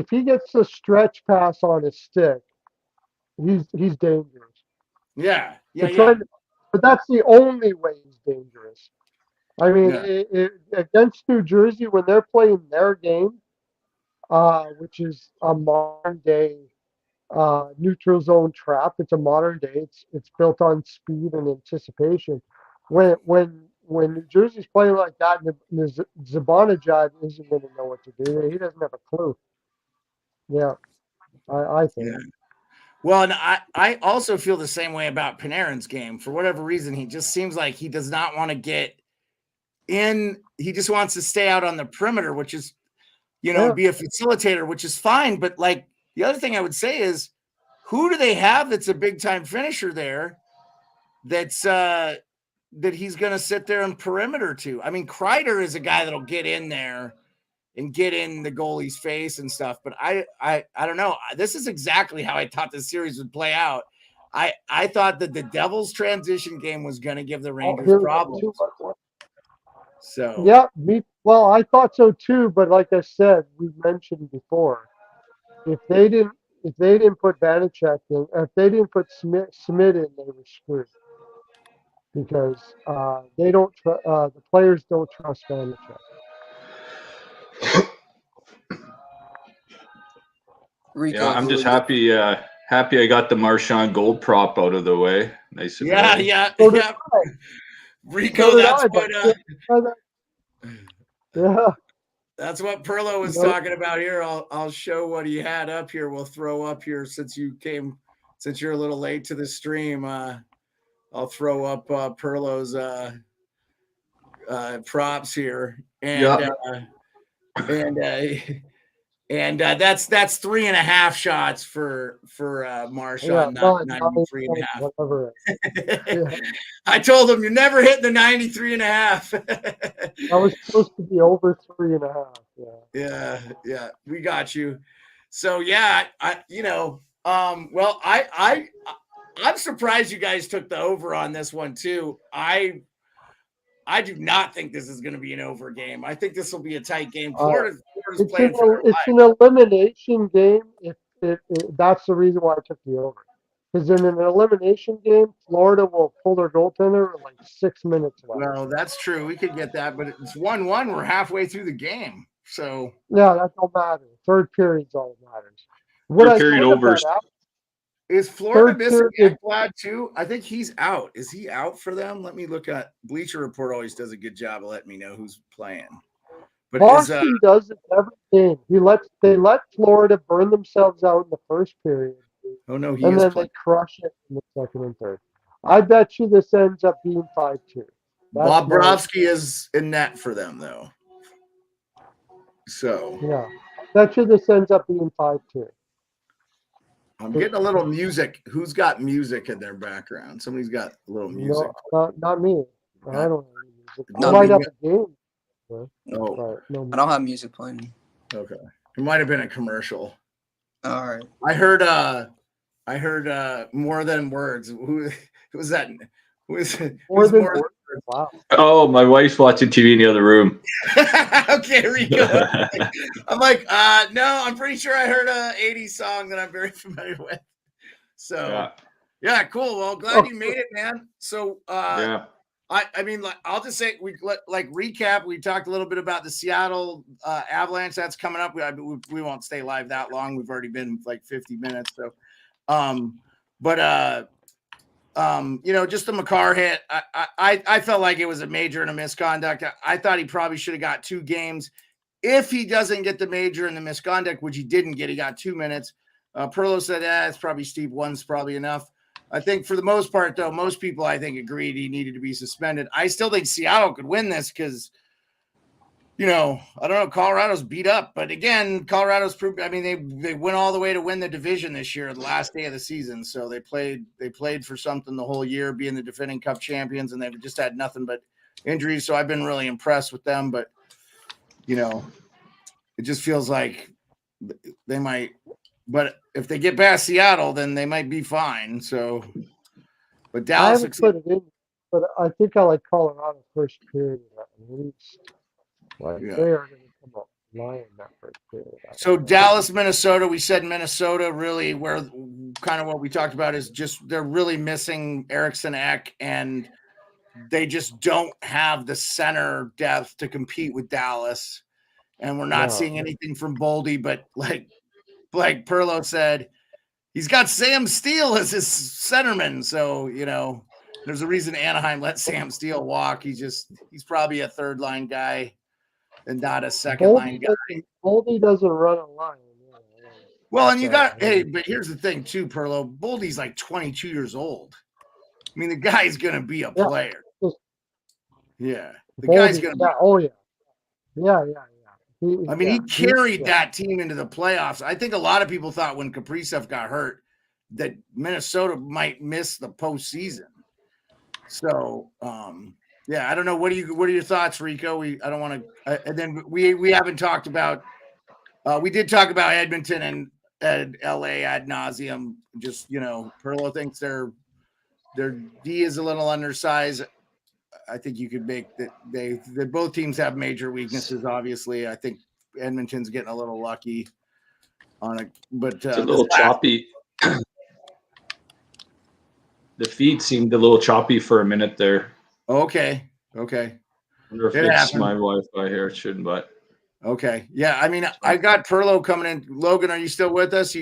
he gets a stretch pass on his stick, he's dangerous. Yeah. But that's the only way he's dangerous. I mean, against New Jersey when they're playing their game, which is a modern day neutral zone trap. It's a modern day. It's built on speed and anticipation. When New Jersey's playing like that, Zibanejad isn't going to know what to do. He doesn't have a clue. Yeah, I think. Yeah. Well, and I also feel the same way about Panarin's game. For whatever reason, he just seems like he does not want to get in. He just wants to stay out on the perimeter, which is, be a facilitator, which is fine. But like the other thing I would say is, who do they have that's a big time finisher there? That's that he's going to sit there and perimeter to. I mean, Kreider is a guy that'll get in there and get in the goalie's face and stuff. But I don't know. This is exactly how I thought the series would play out. I thought that the Devils' transition game was going to give the Rangers problems. So yeah, I thought so too. But like I said, we mentioned before, if they didn't put Vanacek in, if they didn't put Smith in, they were screwed because the players don't trust Vanacek. Rico, yeah, I'm just happy I got the Marchand gold prop out of the way. Nice. Yeah. Rico, that's what Pearlo was talking about here. I'll show what he had up here. We'll throw up here since you're a little late to the stream. I'll throw up Pearlo's props here, and Yeah. That's 3.5 shots for Marchand, not 93.5. Whatever. Yeah. I told him you're never hitting the 93.5. I was supposed to be over 3.5. Yeah, we got you. So yeah, I'm surprised you guys took the over on this one too. I do not think this is going to be an over game. I think this will be a tight game. Florida's playing for their it's an elimination game. That's the reason why I took the over. Because in an elimination game, Florida will pull their goaltender with like 6 minutes left. Well, that's true. We could get that, but it's 1-1. We're halfway through the game. So yeah, that don't matter. Third period's all that matters. Third period overs. Is Florida missing Ekblad too? I think he's out. Is he out for them? Let me look at Bleacher Report. Always does a good job of letting me know who's playing. But Boston does it every game. They let Florida burn themselves out in the first period. Oh no, and then they crush it in the second and third. I bet you this ends up being 5-2. Bobrovsky is in net for them though. So yeah, I bet you this ends up being 5-2. I'm getting a little music. Who's got music in their background? Somebody's got a little music. No, not me. I don't have any music. I might have a game. Oh, I don't have music playing. Okay, it might have been a commercial. All right. I heard More Than Words. Who was that? Who is it? More Than Words. Wow. Oh, my wife's watching TV in the other room. Okay, Rico. I'm like, no, I'm pretty sure I heard a 80s song that I'm very familiar with. So, yeah cool. Well, glad you made it, man. So, I mean, like, I'll just say, recap. We talked a little bit about the Seattle Avalanche. That's coming up. We won't stay live that long. We've already been like 50 minutes. So, just the Makar hit. I felt like it was a major and a misconduct. I thought he probably should have got 2 games. If he doesn't get the major and the misconduct, which he didn't get, he got 2 minutes. Pearlo said, it's probably Steve. One's probably enough. I think for the most part, though, most people, I think, agreed he needed to be suspended. I still think Seattle could win this because, I don't know, Colorado's beat up. But again, Colorado's proved, I mean, they went all the way to win the division this year, the last day of the season. So they played for something the whole year, being the defending Cup champions, and they've just had nothing but injuries. So I've been really impressed with them. But, it just feels like they might. But if they get past Seattle, then they might be fine. So, but Dallas, I haven't put it in, but I think I like Colorado first period at least. They are going to come up lying that first period. So Dallas, Minnesota. We said Minnesota really, where kind of what we talked about is just they're really missing Eriksson Ek, and they just don't have the center depth to compete with Dallas. And we're not seeing anything from Boldy, but like Pearlo said, he's got Sam Steele as his centerman. So, there's a reason Anaheim let Sam Steele walk. He's probably a third line guy and not a second line guy. Boldy doesn't run a line. Well, and but here's the thing too, Pearlo. Boldy's like 22 years old. I mean, the guy's going to be a player. Yeah. The guy's going to be. Oh, yeah. Yeah. He carried that team into the playoffs. I think a lot of people thought when Kaprizov got hurt that Minnesota might miss the postseason. So, I don't know. What are your thoughts, Rico? I don't want to. And then we haven't talked about. We did talk about Edmonton and LA ad nauseum. Just Pearlo thinks their D is a little undersized. I think you could make that they both teams have major weaknesses. Obviously, I think Edmonton's getting a little lucky on it, but it's a little choppy. The feed seemed a little choppy for a minute there. Okay. I wonder if it's my Wi-Fi here. It shouldn't, but okay. Yeah, I mean, I got Pearlo coming in. Logan, are you still with us?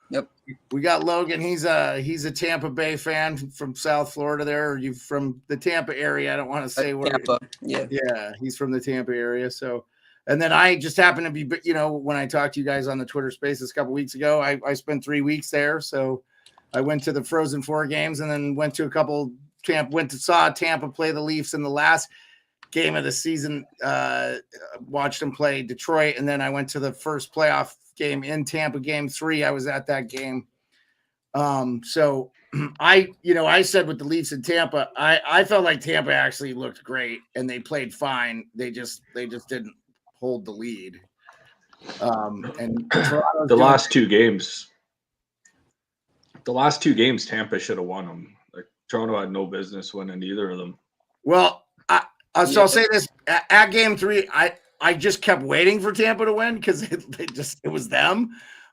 Yep. We got Logan. He's a Tampa Bay fan from South Florida. There, or you from the Tampa area? I don't want to say where. Tampa. Yeah, he's from the Tampa area. So, and then I just happened to be, when I talked to you guys on the Twitter Spaces a couple weeks ago, I spent 3 weeks there. So, I went to the Frozen Four games and then went to a couple saw Tampa play the Leafs in the last game of the season. Watched them play Detroit, and then I went to the first playoff game in Tampa, Game 3. I was at that game. So I said with the Leafs in Tampa, I felt like Tampa actually looked great and they played fine. They just didn't hold the lead. And the last two games, Tampa should have won them. Like Toronto had no business winning either of them. Well, I'll say this at Game 3, I just kept waiting for Tampa to win because it was them.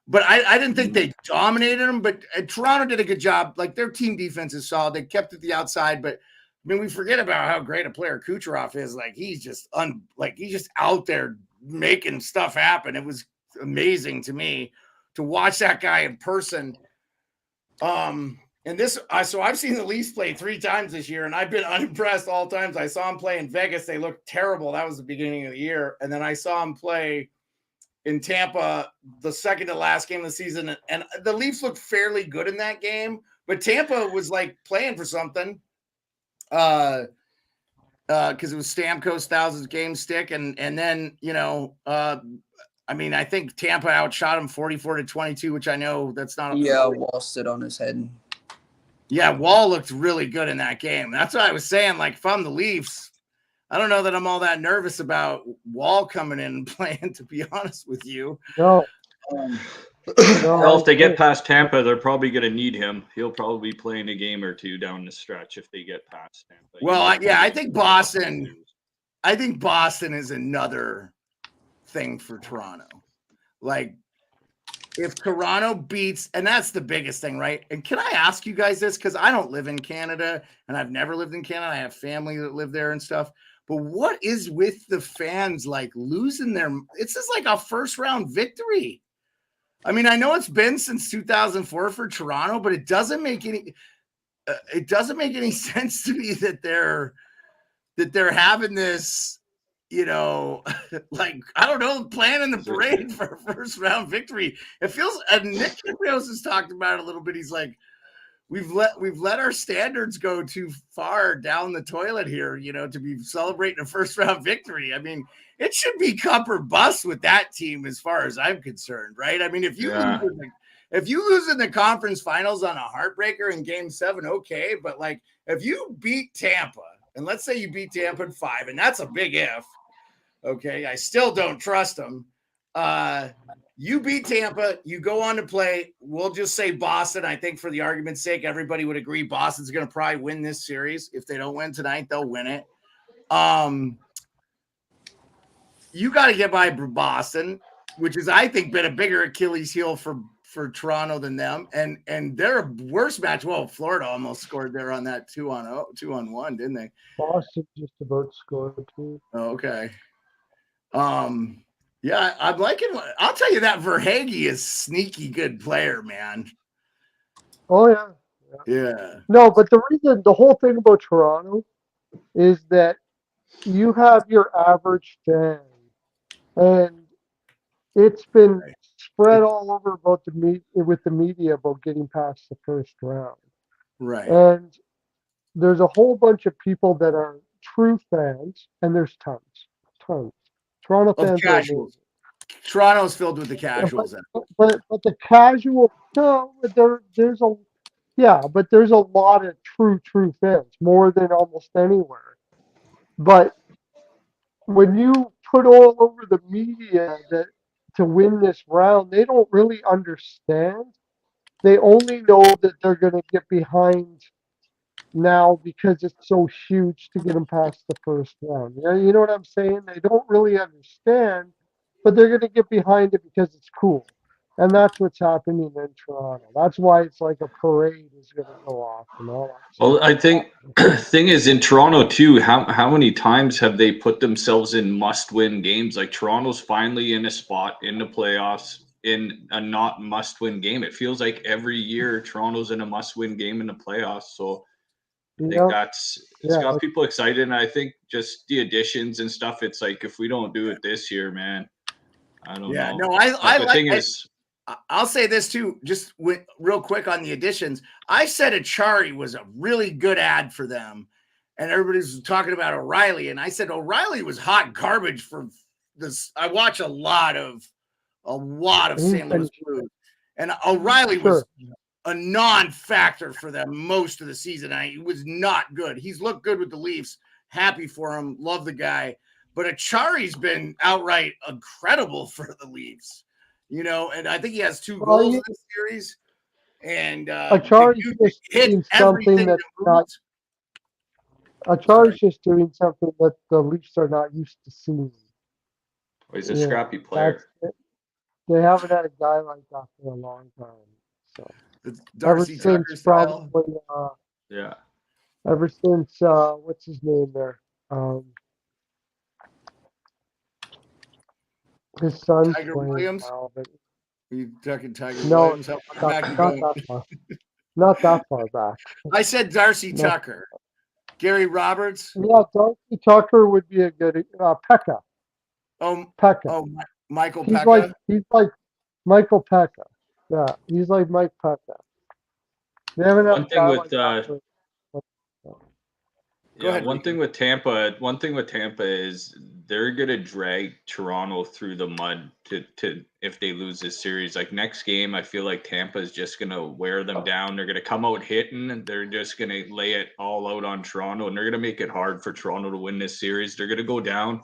But I didn't think they dominated them. But Toronto did a good job. Like their team defense is solid. They kept it the outside. But I mean, we forget about how great a player Kucherov is. Like he's just out there making stuff happen. It was amazing to me to watch that guy in person. And this, so I've seen the Leafs play 3 times this year, and I've been unimpressed all times. I saw him play in Vegas. They looked terrible. That was the beginning of the year. And then I saw him play in Tampa, the second to last game of the season. And the Leafs looked fairly good in that game, but Tampa was like playing for something. Because it was Stamkos' 1,000th game stick. And then, I mean, I think Tampa outshot him 44-22, which I know that's not. Wall stood on his head. Yeah, Wall looked really good in that game. That's what I was saying. Like, if I'm the Leafs, I don't know that I'm all that nervous about Wall coming in and playing, to be honest with you. No. Well, if they get past Tampa, they're probably going to need him. He'll probably be playing a game or two down the stretch if they get past Tampa. Well, I think Boston. I think Boston is another thing for Toronto. Like, if Toronto beats, and that's the biggest thing, right? And can I ask you guys this? Because I don't live in Canada, and I've never lived in Canada. I have family that live there and stuff. But what is with the fans like losing their? It's just like a first-round victory. I mean, I know it's been since 2004 for Toronto, but it doesn't make any. It doesn't make any sense to me that they're having this. Like, I don't know, planning the parade for a first round victory. It feels, and Nick Kiprios has talked about it a little bit. He's like, we've let our standards go too far down the toilet here, to be celebrating a first round victory. I mean, it should be cup or bust with that team as far as I'm concerned, right? I mean, if you lose in the conference finals on a heartbreaker in Game 7, okay, but like if you beat Tampa, and let's say you beat Tampa in 5, and that's a big if. Okay, I still don't trust them. You beat Tampa, you go on to play. We'll just say Boston. I think for the argument's sake, everybody would agree Boston's going to probably win this series. If they don't win tonight, they'll win it. You got to get by Boston, which is, I think, been a bigger Achilles heel for Toronto than them. And their worst match, well, Florida almost scored there on that 2-on-1, didn't they? Boston just about scored too. Oh, okay. Yeah, I'm liking. I'll tell you that Verhaeghe is sneaky good player, man. Oh yeah. No, but the whole thing about Toronto is that you have your average fan, and it's been spread all over about with the media about getting past the first round. Right. And there's a whole bunch of people that are true fans, and there's tons. Toronto fans are amazing. Toronto's filled with the casuals. But the casual, no, but there's a lot of true fans, more than almost anywhere. But when you put all over the media that to win this round, they don't really understand. They only know that they're going to get behind now because it's so huge to get them past the first round. You know what I'm saying? They don't really understand, but they're going to get behind it because it's cool. And that's what's happening in Toronto. That's why it's like a parade is going to go off and all that. Well, I think the thing is in Toronto too, how many times have they put themselves in must-win games? Like Toronto's finally in a spot in the playoffs in a not must-win game. It feels like every year Toronto's in a must-win game in the playoffs. So I think it's got people excited. And I think just the additions and stuff, it's like if we don't do it this year, man, I don't know. No, I like it. I'll say this too, just real quick on the additions. I said Achari was a really good ad for them, and everybody's talking about O'Reilly, and I said O'Reilly was hot garbage for this. I watch a lot of St. Louis Blues, and O'Reilly was a non-factor for them most of the season. He was not good. He's looked good with the Leafs. Happy for him. Love the guy. But Achari's been outright incredible for the Leafs. And I think he has 2 goals in this series. And Achari's just doing something that's not. Achari's just doing something that the Leafs are not used to seeing. He's a scrappy player. They haven't had a guy like that for a long time. So Darcy Tucker style. Probably, yeah. Ever since what's his name there? His son's Tiger playing Williams. now, but you talking Tiger no, Williams? not that far back. I said Darcy Tucker. Gary Roberts. Yeah, Darcy Tucker would be a good Pekka. Pekka. Oh, Michael Pekka. He's like Michael Pekka. Yeah, he's like Mike Pekka. They haven't had one thing with Tampa is they're gonna drag Toronto through the mud to if they lose this series. Like next game, I feel like Tampa is just gonna wear them down. They're gonna come out hitting, and they're just gonna lay it all out on Toronto, and they're gonna make it hard for Toronto to win this series. They're gonna go down.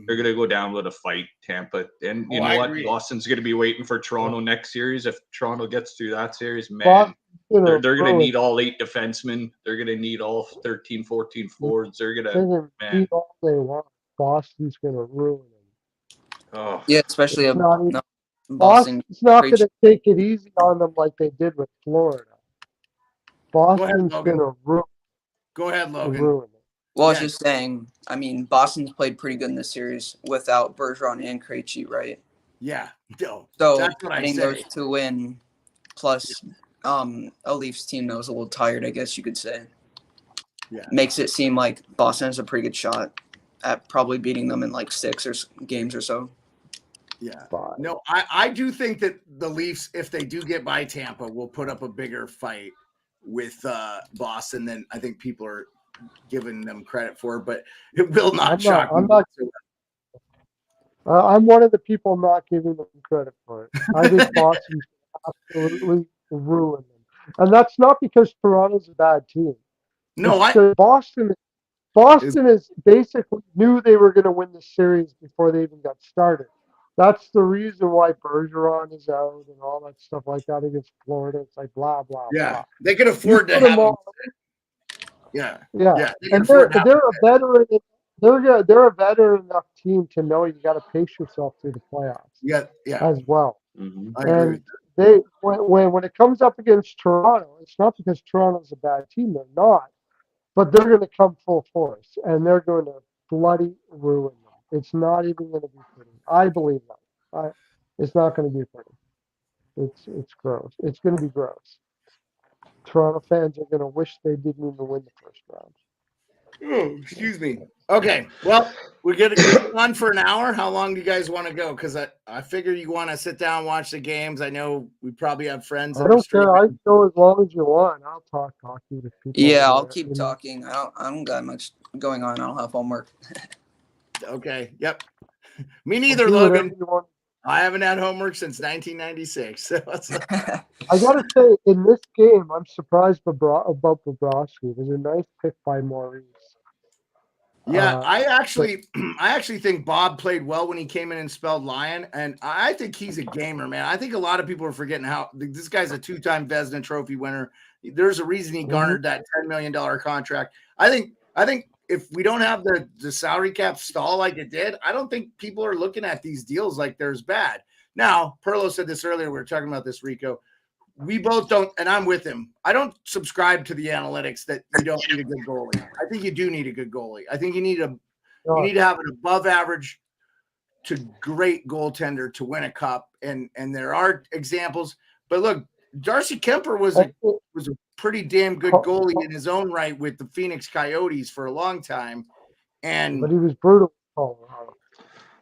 They're gonna go down with a fight, Tampa, and you know what? Boston's gonna be waiting for Toronto next series. If Toronto gets through that series, man, they're going to need all 8 defensemen. They're going to need all 13, 14 forwards. They're going to need all they want. Boston's going to ruin them. Oh. Yeah, especially Boston's not going to take it easy on them like they did with Florida. Boston's going to ruin. Go ahead, Logan. Well, I was just saying, I mean, Boston's played pretty good in this series without Bergeron and Krejci, right? Yeah. So that's what I think those 2 win, plus a Leafs team that was a little tired, I guess you could say. Yeah. Makes it seem like Boston has a pretty good shot at probably beating them in like 6 games or so. Yeah. No, I do think that the Leafs, if they do get by Tampa, will put up a bigger fight with Boston than I think people are giving them credit for, but it will not shock me. I'm one of the people not giving them credit for it. I think Boston's absolutely ruin them, and that's not because Toronto's a bad team. No, Boston is basically knew they were going to win the series before they even got started. That's the reason why Bergeron is out and all that stuff like that against Florida. It's like blah blah blah. They can afford to have them. Yeah. And they're a veteran. They're a veteran enough team to know you got to pace yourself through the playoffs. Yeah. As well. Mm-hmm. And they when it comes up against Toronto, it's not because Toronto's a bad team. They're not, but they're going to come full force and they're going to bloody ruin them. It's not even going to be pretty. I believe that. It's not going to be pretty. It's gross. It's going to be gross. Toronto fans are going to wish they didn't even win the first round. Oh, excuse me. Okay, well, we're going to go on for an hour. How long do you guys want to go? Because I figure you want to sit down, watch the games. I know we probably have friends. I don't care. I can go as long as you want. I'll talk hockey to people. Yeah, I'll keep talking. I don't got much going on. I don't have homework. Okay, yep. Me neither, Logan. I haven't had homework since 1996. So I got to say, in this game, I'm surprised about Bobrovsky. It was a nice pick by Maurice. Yeah, I actually think Bob played well when he came in and spelled Lion, and I think he's a gamer, man. I think a lot of people are forgetting how this guy's a 2-time Vezina Trophy winner. There's a reason he garnered that $10 million contract. I think if we don't have the salary cap stall like it did, I don't think people are looking at these deals like there's bad. Now, Pearlo said this earlier. We were talking about this, Rico. We both don't, and I'm with him. I don't subscribe to the analytics that you don't need a good goalie. I think you do need a good goalie. I think you need to have an above average to great goaltender to win a cup. And there are examples, but look, Darcy Kemper was a pretty damn good goalie in his own right with the Phoenix Coyotes for a long time. But he was brutal.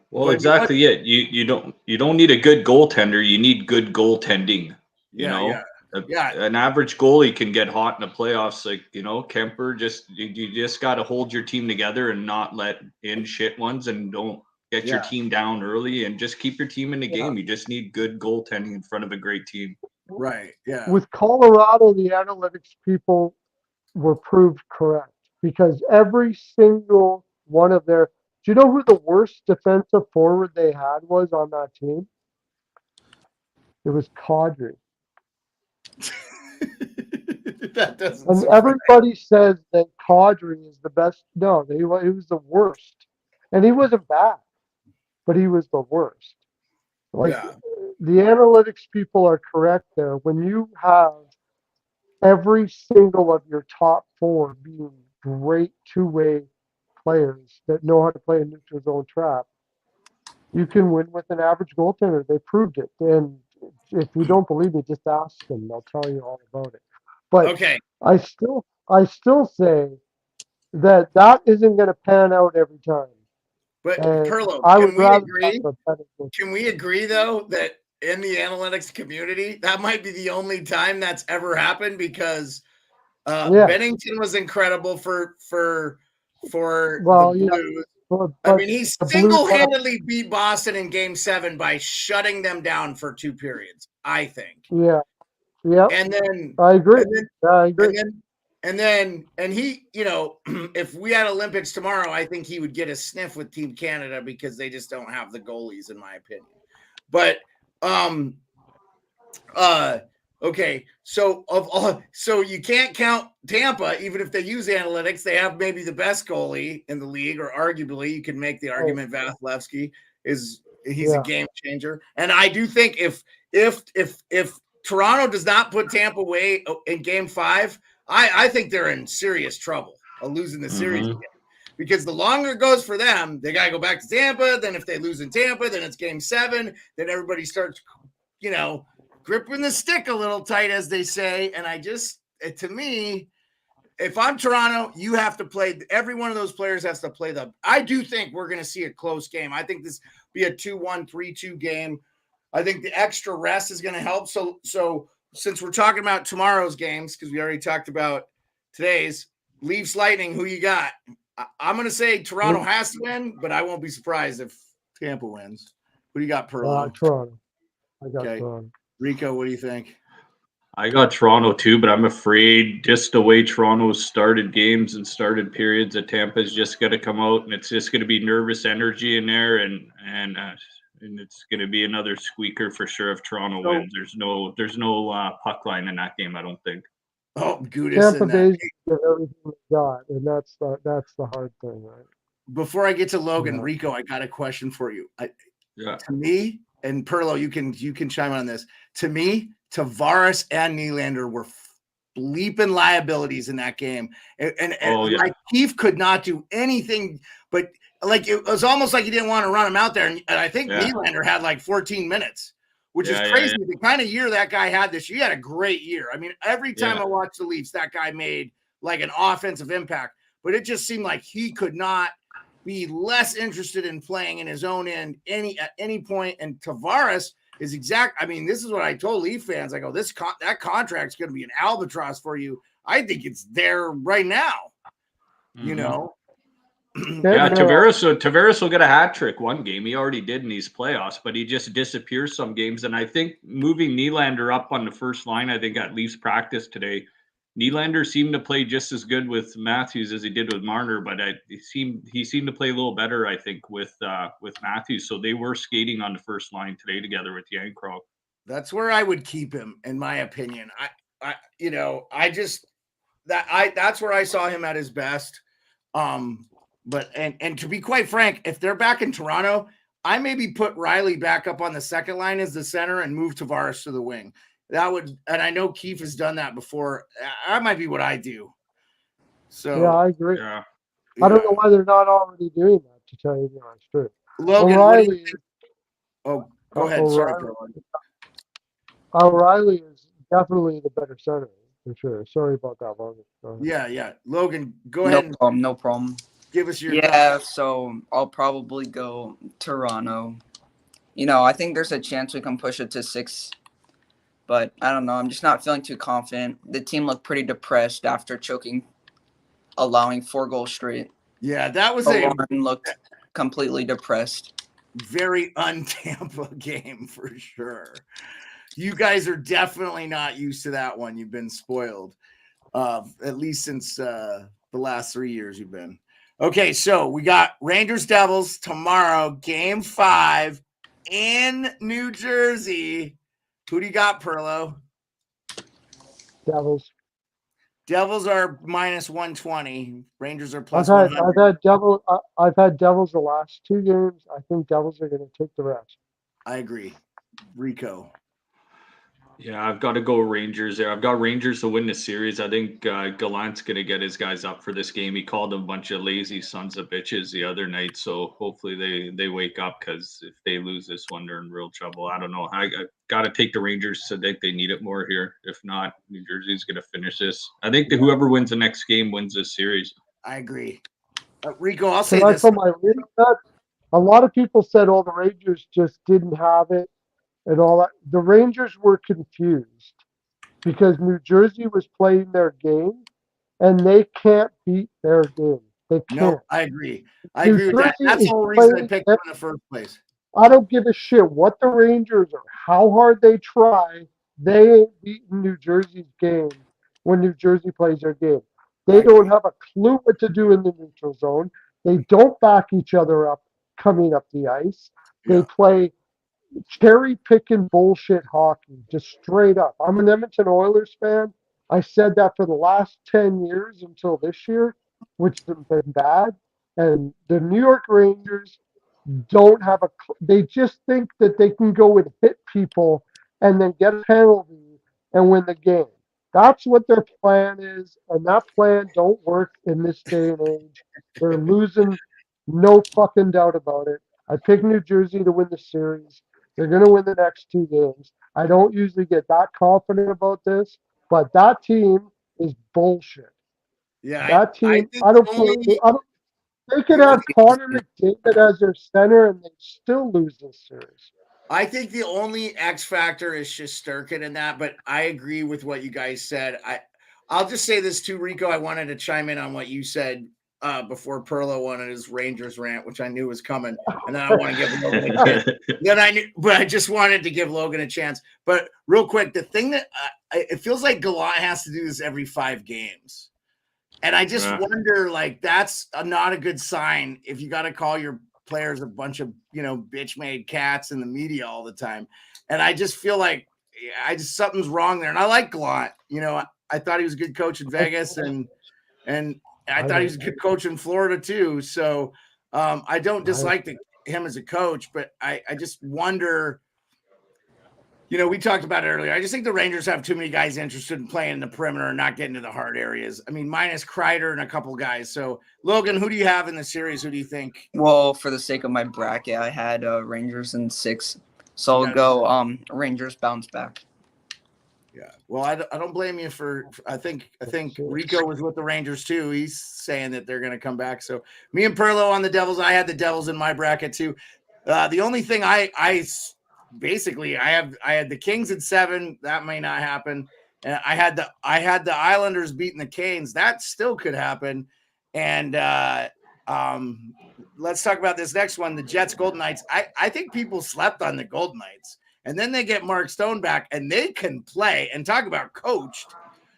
Well, exactly it. You don't need a good goaltender. You need good goaltending. Yeah. An average goalie can get hot in the playoffs. Like, Kemper, you just got to hold your team together and not let in shit ones, and don't get your team down early, and just keep your team in the game. You just need good goaltending in front of a great team. Right. Yeah. With Colorado, the analytics people were proved correct because every single one of their. Do you know who the worst defensive forward they had was on that team? It was Kadri. That doesn't And surprise. everybody says that Kadri is the best. No, he was the worst. And he wasn't bad, but he was the worst. Like, the analytics people are correct there. When you have every single of your top four being great two-way players that know how to play a neutral zone trap, you can win with an average goaltender. They proved it. And if you don't believe me, just ask them. They'll tell you all about it. But Okay. I still say that isn't going to pan out every time. But And Pearlo, I can would we rather agree? have a better goaltender. Can we agree though that in the analytics community, that might be the only time that's ever happened, because Bennington was incredible for the Blues. But I mean, he the Blues single-handedly beat Boston in Game 7 by shutting them down for 2 periods, I think. Yeah. And then I agree. And he, if we had Olympics tomorrow, I think he would get a sniff with Team Canada, because they just don't have the goalies, in my opinion. But okay, so you can't count Tampa, even if they use analytics. They have maybe the best goalie in the league, or arguably you can make the argument Vasilevsky he's a game changer. And I do think if Toronto does not put Tampa away in Game 5, I think they're in serious trouble of losing the series again. Because the longer it goes for them, they got to go back to Tampa. Then if they lose in Tampa, then it's Game 7. Then everybody starts, gripping the stick a little tight, as they say. And to me, if I'm Toronto, you have to play. Every one of those players has to play I do think we're going to see a close game. I think this be a 2-1, 3-2 game. I think the extra rest is going to help. So since we're talking about tomorrow's games, because we already talked about today's, Leafs Lightning, who you got? I'm going to say Toronto has to win, but I won't be surprised if Tampa wins. Who do you got, Pearlo? Toronto. I got Toronto. Rico, what do you think? I got Toronto too, but I'm afraid just the way Toronto's started games and started periods, that Tampa's just going to come out, and it's just going to be nervous energy in there, and it's going to be another squeaker for sure if Toronto wins. There's no puck line in that game, I don't think. Oh, Gudis. Tampa Bay's give everything they got, and that's the hard thing, right? Before I get to Logan, Rico, I got a question for you. To me, and Pearlo, you can chime in on this. To me, Tavares and Nylander were bleeping liabilities in that game, and like Keefe could not do anything, but like it was almost like he didn't want to run him out there. And I think Nylander had like 14 minutes, which is crazy. The kind of year that guy had this year, he had a great year. I mean, every time I watched the Leafs, that guy made like an offensive impact, but it just seemed like he could not be less interested in playing in his own end at any point. And Tavares is exact. I mean, this is what I told Leaf fans. I go, that contract's going to be an albatross for you. I think it's there right now. Tavares will get a hat trick one game. He already did in these playoffs, but he just disappears some games. And I think moving Nylander up on the first line, I think at Leafs practice today, Nylander seemed to play just as good with Matthews as he did with Marner, but he seemed to play a little better, I think, with Matthews. So they were skating on the first line today together with Yankro. That's where I would keep him, in my opinion. That's where I saw him at his best. But to be quite frank, if they're back in Toronto, I maybe put Riley back up on the second line as the center and move Tavares to the wing. That would, and I know Keefe has done that before. That might be what I do. So I agree. I don't know why they're not already doing that, to tell you the honest truth. Logan, O'Reilly go ahead. Sorry, O'Reilly is definitely the better center for sure. Sorry about that, Logan. Yeah. Logan, go ahead. No problem. Give us your Yeah, so I'll probably go Toronto. I think there's a chance we can push it to 6, but I don't know. I'm just not feeling too confident. The team looked pretty depressed after allowing 4 goals straight. Yeah, that was Lauren looked completely depressed. Very un-Tampa game for sure. You guys are definitely not used to that one. You've been spoiled, at least since the last 3 years you've been. Okay, so we got Rangers Devils tomorrow, game 5 in New Jersey. Who do you got, Pearlo? Devils. Devils are minus 120. Rangers are plus I've 100. I've had Devils the last 2 games. I think Devils are going to take the rest. I agree. Rico. Yeah, I've got to go Rangers there. I've got Rangers to win the series. I think Gallant's going to get his guys up for this game. He called them a bunch of lazy sons of bitches the other night. So hopefully they wake up, because if they lose this one, they're in real trouble. I don't know. I got to take the Rangers. I think they need it more here. If not, New Jersey's going to finish this. I think that whoever wins the next game wins this series. I agree. Rico, I'll say Can I this. put my lead on that? A lot of people said, the Rangers just didn't have it and all that. The Rangers were confused because New Jersey was playing their game, and they can't beat their game. They can't. No, I agree. I agree with that. That's the whole reason I picked them in the first place. I don't give a shit what the Rangers or how hard they try. They ain't beating New Jersey's game when New Jersey plays their game. They don't have a clue what to do in the neutral zone. They don't back each other up coming up the ice. They play cherry picking bullshit hockey, just straight up. I'm an Edmonton Oilers fan. I said that for the last 10 years until this year, which has been bad. And the New York Rangers don't have they just think that they can go and hit people and then get a penalty and win the game. That's what their plan is, and that plan don't work in this day and age. They're losing, no fucking doubt about it. I picked New Jersey to win the series. They're going to win the next 2 games. I don't usually get that confident about this, but that team is bullshit. Yeah, that team. I don't they could have Connor McDavid as their center, and they still lose this series. I think the only X factor is just Shesterkin in that, but I agree with what you guys said. I'll just say this too, Rico. I wanted to chime in on what you said before Pearlo wanted his Rangers rant, which I knew was coming, and then I want to give Logan a chance. But I just wanted to give Logan a chance. But real quick, the thing that it feels like Gallant has to do this every 5 games. And I just wonder, that's not a good sign if you got to call your players a bunch of, bitch-made cats in the media all the time. And I just feel like something's wrong there. And I like Gallant. I thought he was a good coach in Vegas, and I thought he was a good coach in Florida too. So I don't dislike him as a coach, but I just wonder. We talked about it earlier. I just think the Rangers have too many guys interested in playing in the perimeter and not getting to the hard areas. I mean, minus Kreider and a couple guys. So, Logan, who do you have in the series? Who do you think? Well, for the sake of my bracket, I had Rangers in 6. So I'll go Rangers bounce back. Yeah. Well, I don't blame you for I think Rico was with the Rangers too. He's saying that they're going to come back. So, me and Pearlo on the Devils. I had the Devils in my bracket too. The only thing I had the Kings at 7. That may not happen. And I had the Islanders beating the Canes. That still could happen. And let's talk about this next one, the Jets Golden Knights. I think people slept on the Golden Knights. And then they get Mark Stone back, and they can play and talk about coached.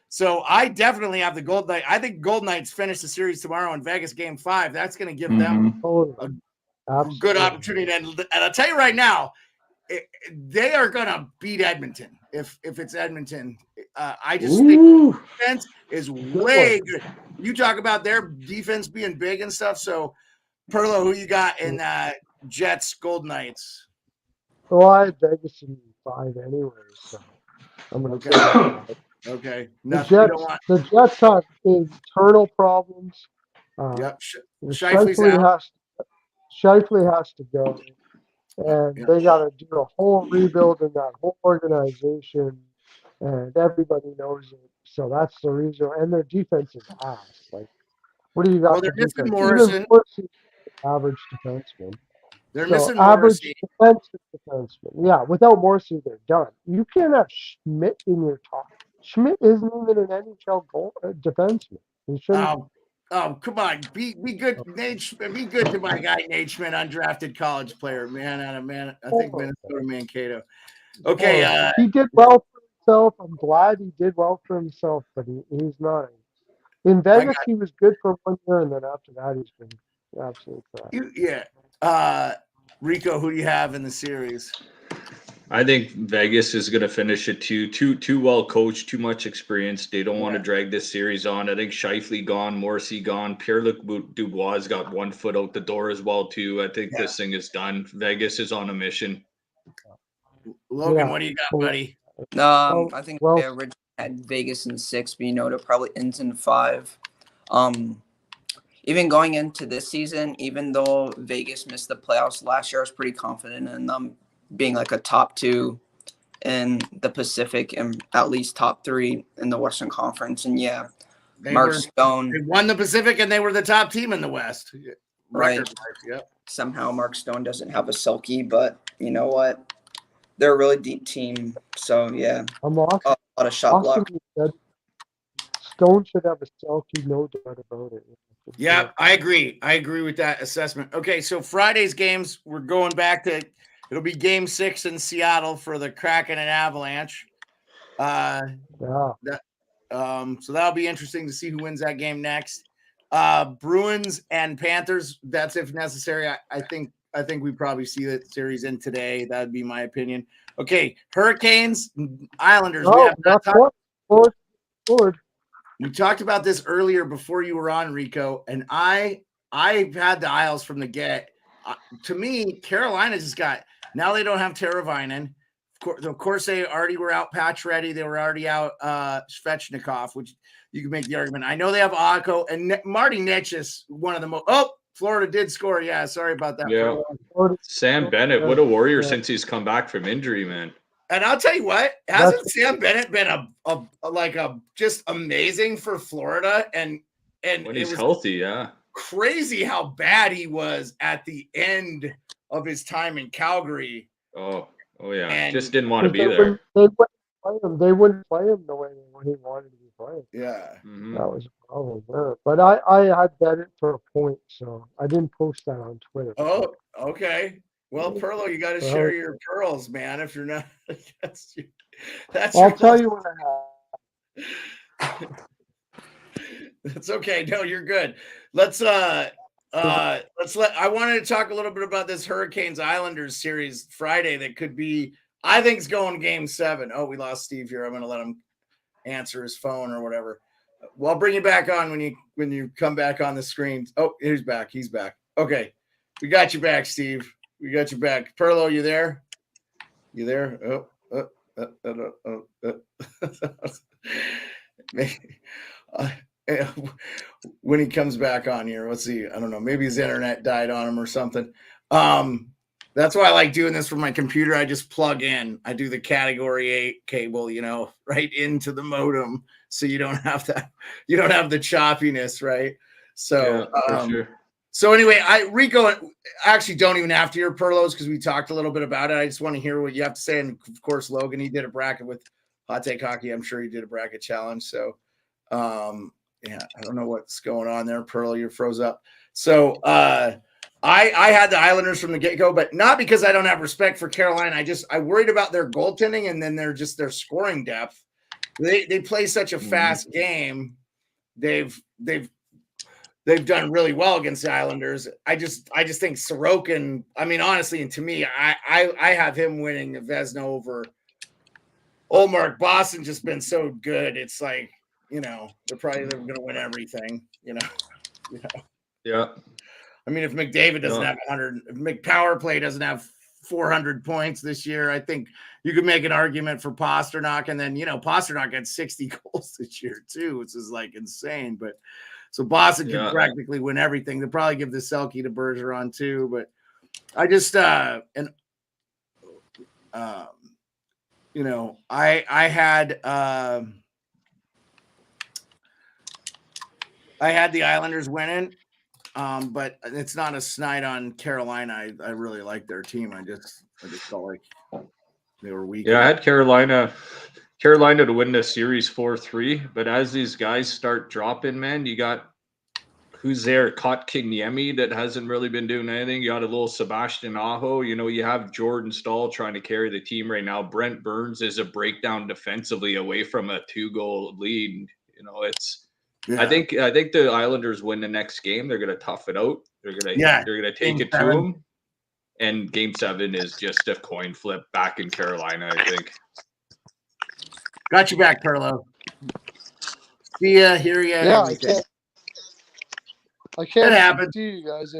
So I definitely have the Golden Knights. I think Golden Knights finish the series tomorrow in Vegas game 5. That's going to give them a good opportunity. And I'll tell you right now, they are going to beat Edmonton if it's Edmonton. I just think defense is way good. You talk about their defense being big and stuff. So, Pearlo, who you got in Jets Golden Knights? Well, I had Vegas in 5 anyway, so I'm going to say okay. The Jets have internal problems. Shifley has to go. And they got to do a whole rebuild in that whole organization, and everybody knows it. So that's the reason. And their defense is ass. What do you Well, got they're for missing defense? Morrison. Even Morrissey, average defenseman. They're So missing average Morrissey. defensive defenseman. Yeah, without Morrissey, they're done. You can't have Schmidt in your top. Schmidt isn't even an NHL defenseman. He shouldn't. Come on, be good, Nate. Be good to my guy Nate Schmidt, undrafted college player, man. Out of man, I think Minnesota Mankato. Okay, he did well for himself. I'm glad he did well for himself, but he's not. In Vegas, he was good for 1 year, and then after that, he's been absolutely crap. Rico, who do you have in the series? I think Vegas is going to finish it too well coached, too much experience. They don't want to drag this series on. I think Scheifele gone, Morrissey gone, Pierre-Luc Dubois got 1 foot out the door as well too. I think this thing is done. Vegas is on a mission. Logan, what do you got, buddy? I think I originally had Vegas in 6, but it probably ends in 5. Even going into this season, even though Vegas missed the playoffs last year, I was pretty confident in them being like a top 2 in the Pacific and at least top 3 in the Western Conference. And Mark Stone. They won the Pacific and they were the top team in the West. Right. Somehow Mark Stone doesn't have a Selke, but you know what? They're a really deep team. So, yeah. A lot of shot block. Stone should have a Selke, no doubt about it. Yeah, I agree. I agree with that assessment. Okay, so Friday's games, we're going back to it'll be game 6 in Seattle for the Kraken and Avalanche. So that'll be interesting to see who wins that game next. Bruins and Panthers, that's if necessary. I think we probably see that series in today. That would be my opinion. Okay, Hurricanes, Islanders. We talked about this earlier before you were on, Rico, and I had the Isles from the get. To me, Carolina just got now they don't have Teravainen. Of course, they already were out Patch Ready. They were already out Svechnikov, which you can make the argument. I know they have Akko and Marty Necas, one of the most. Oh, Florida did score. Yeah, sorry about that. Yeah, Sam Bennett, what a warrior since he's come back from injury, man. And I'll tell you what, hasn't Sam Bennett been a just amazing for Florida? And when he's healthy, crazy how bad he was at the end of his time in Calgary. Oh yeah, and just didn't want to be there. They wouldn't play him the way he wanted to be played. Yeah, that was a problem there. But I had Bennett for a point, so I didn't post that on Twitter. Oh, okay. Well, Pearlo, you got to share your pearls, man. If you're not, I'll tell you what I have. That's okay. No, you're good. Let's let. I wanted to talk a little bit about this Hurricanes Islanders series Friday. That could be. I think it's going game 7. Oh, we lost Steve here. I'm going to let him answer his phone or whatever. Well, I'll bring you back on when you come back on the screen. Oh, he's back. He's back. Okay, we got you back, Steve. We got you back. Pearlo, you there? You there? When he comes back on here, let's see. I don't know. Maybe his internet died on him or something. That's why I like doing this from my computer. I just plug in. I do the category 8 cable, right into the modem. So you don't have that. You don't have the choppiness, right? So, for sure. So anyway, Rico, I actually don't even have to hear Pearlo's because we talked a little bit about it. I just want to hear what you have to say. And of course, Logan, he did a bracket with Hot Take Hockey. I'm sure he did a bracket challenge. So, I don't know what's going on there. Pearlo, you're froze up. So, I had the Islanders from the get-go, but not because I don't have respect for Carolina. I worried about their goaltending and then their scoring depth. They play such a fast game. They've done really well against the Islanders. I just think Sorokin, I mean, honestly, and to me, I have him winning the Vezina over Olmark. Boston just been so good. It's like, they're probably going to win everything, Yeah. I mean, if McDavid doesn't have 100, if McPower play doesn't have 400 points this year, I think you could make an argument for Pasternak. And then, Pasternak had 60 goals this year too, which is like insane. But so Boston could practically win everything. They'll probably give the Selke to Bergeron too. But I just, I had, I had the Islanders winning, but it's not a snipe on Carolina. I really like their team. I just felt like they were weak. Yeah, I had Carolina to win the series 4-3. But as these guys start dropping, man, you got who's there? Kotkaniemi that hasn't really been doing anything. You got a little Sebastian Aho. You have Jordan Stahl trying to carry the team right now. Brent Burns is a breakdown defensively away from a 2-goal lead. It's. Yeah. I think the Islanders win the next game. They're going to tough it out. They're going to take it to them. And Game 7 is just a coin flip back in Carolina, I think. Got you back, Pearlo. See ya, hear ya. Yeah, everything. I can't happens. see you guys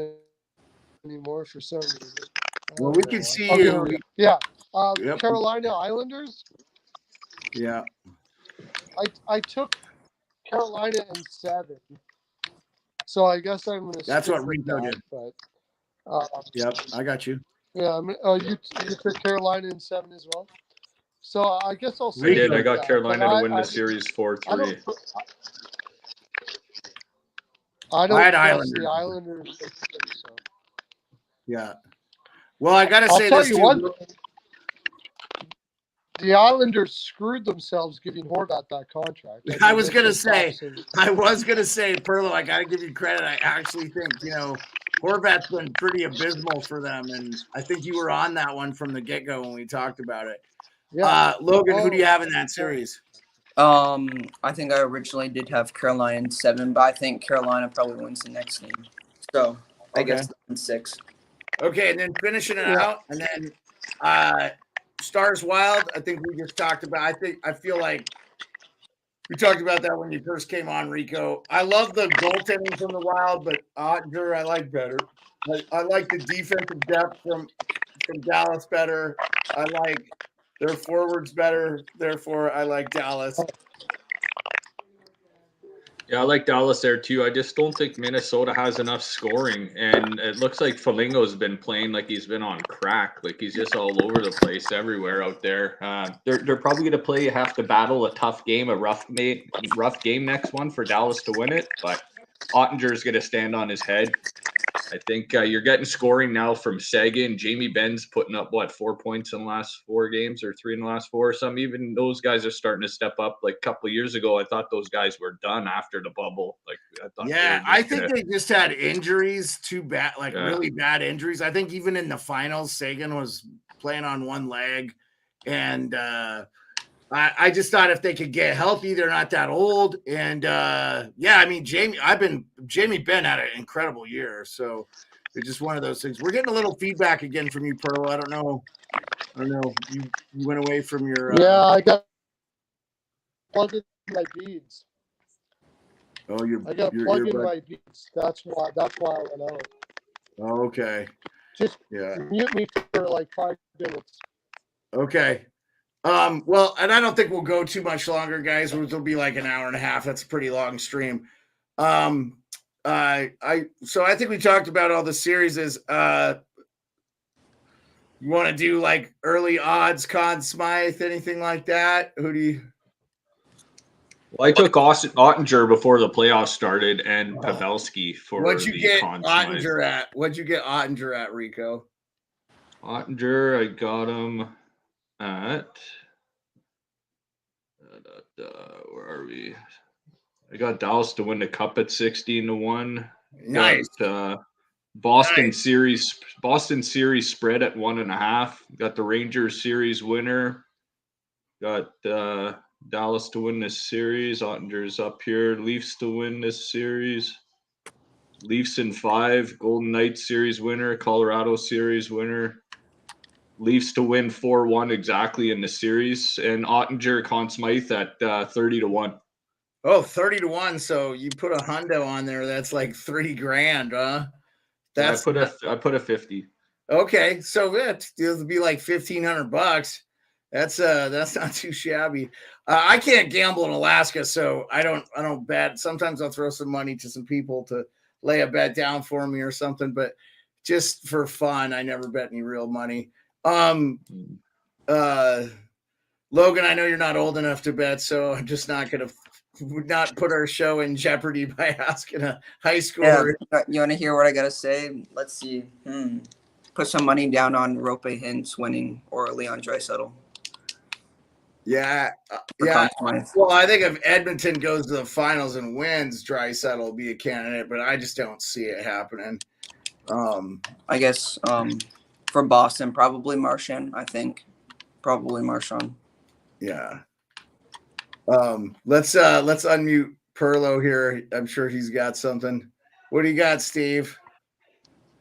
anymore for some reason. Well, we can see Okay, you. Yeah. Yep. Carolina Islanders. Yeah. I took Carolina in 7. So I guess I'm going to. That's what Rico did. But, yep, I got you. Yeah, you took Carolina in 7 as well. So I guess I'll say. I did. I got Carolina to win the series 4-3. I don't had trust Islanders. the Islanders. So. Yeah. Well, I got to say tell this you too. what, the Islanders screwed themselves giving Horvat that contract. I was going to say, Pearlo, I got to give you credit. I actually think, Horvat's been pretty abysmal for them. And I think you were on that one from the get-go when we talked about it. Yeah. Logan, who do you have in that series? I think I originally did have Carolina in 7, but I think Carolina probably wins the next game. So I guess in 6. Okay, and then finishing it out, and then Stars Wild. I think we just talked about. I feel like we talked about that when you first came on, Rico. I love the goaltending from the Wild, but Ottinger I like better. I like the defensive depth from Dallas better. I like their forwards better. Therefore, I like Dallas. Yeah, I like Dallas there too. I just don't think Minnesota has enough scoring, and it looks like Foligno's been playing like he's been on crack. Like he's just all over the place, everywhere out there. They're probably going to have to battle a tough game, a rough game next one for Dallas to win it. But Ottinger's going to stand on his head. I think you're getting scoring now from Sagan. Jamie Benn's putting up, 4 points in the last 4 games or 3 in the last 4 or something. Even those guys are starting to step up. Like a couple of years ago, I thought those guys were done after the bubble. I think they just had injuries too bad, really bad injuries. I think even in the finals, Sagan was playing on one leg. And I just thought if they could get healthy, they're not that old. And Jamie Benn had an incredible year. So it's just one of those things. We're getting a little feedback again from you, Pearl. I don't know. You went away from your. I got plugged in my beads. Oh, I got plugged in my beads. That's why I went out. Oh, okay. Just mute me for 5 minutes. Okay. Well, and I don't think we'll go too much longer, guys. It'll be like an hour and a half. That's a pretty long stream. So I think we talked about all the series. You want to do early odds, Conn Smythe, anything like that? Who do you? Well, I took Ottinger before the playoffs started and Pavelski for What'd you get Conn Ottinger Smythe. at? What'd you get Ottinger at, Rico? Ottinger, I got him at where are we? I got Dallas to win the cup at 16-1. Nice. Got, Boston series spread at 1.5. Got the Rangers series winner. Got Dallas to win this series. Ottinger's up here. Leafs to win this series. Leafs in 5. Golden Knights series winner. Colorado series winner. Leafs to win 4-1 exactly in the series. And Ottinger, Conn Smythe at 30-1. Oh, 30-1. So you put a hundo on there. That's like $30,000, huh? That's I put a 50. Okay, so it'll be like $1,500. That's not too shabby. I can't gamble in Alaska, so I don't bet. Sometimes I'll throw some money to some people to lay a bet down for me or something, but just for fun, I never bet any real money. Logan, I know you're not old enough to bet, so I'm just not going to would not put our show in jeopardy by asking a high Yeah, schooler. you want to hear what I gotta say? Let's see. Put some money down on Rope Hintz winning or Leon Draisaitl. Yeah, for yeah. Conn Smythe. Well, I think if Edmonton goes to the finals and wins, Draisaitl will be a candidate, but I just don't see it happening. I guess for Boston, probably Marchand. I think probably Marchand. Yeah. Let's unmute Pearlo here. I'm sure he's got something. What do you got, Steve?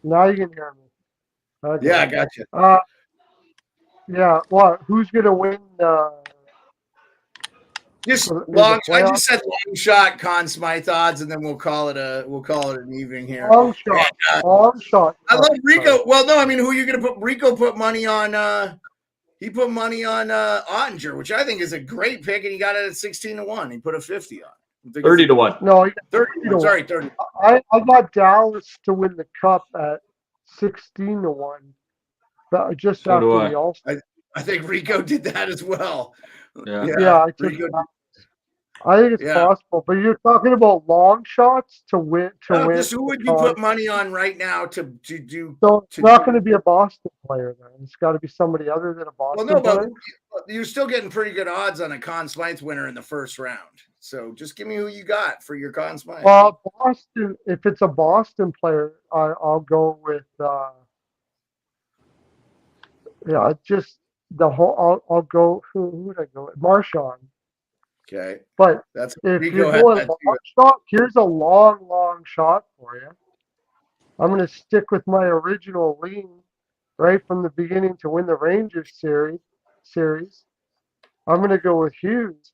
Now you can hear me. Okay. Yeah, I got you. Yeah. What? Who's gonna win? Just in the long. I playoffs? just said long shot Conn Smythe odds, and then we'll call it an evening here. Long shot. Long shot. I love Rico. Well, no, I mean, who are you going to put? Rico put money on. He put money on Ottinger, which I think is a great pick, and he got it at 16-1. He put a 50 on. 30-1. No, 30. Sorry, 30. I got Dallas to win the cup at 16-1. But just So do after I. the All-Star. I think Rico did that as well. Yeah, I took Rico. I think it's possible, but you're talking about long shots to win. Win. Just who would you put money on right now to do? So it's not going to be a Boston player then. It's got to be somebody other than a Boston player. But you're still getting pretty good odds on a Conn Smythe winner in the first round. So just give me who you got for your Conn Smythe. Well, Boston. If it's a Boston player, I'll go with. Just the whole. I'll go. Who would I go with? Marchand. Okay. But that's if you're going long shot, here's a long shot for you. I'm going to stick with my original lean right from the beginning to win the Rangers series. I'm going to go with Hughes.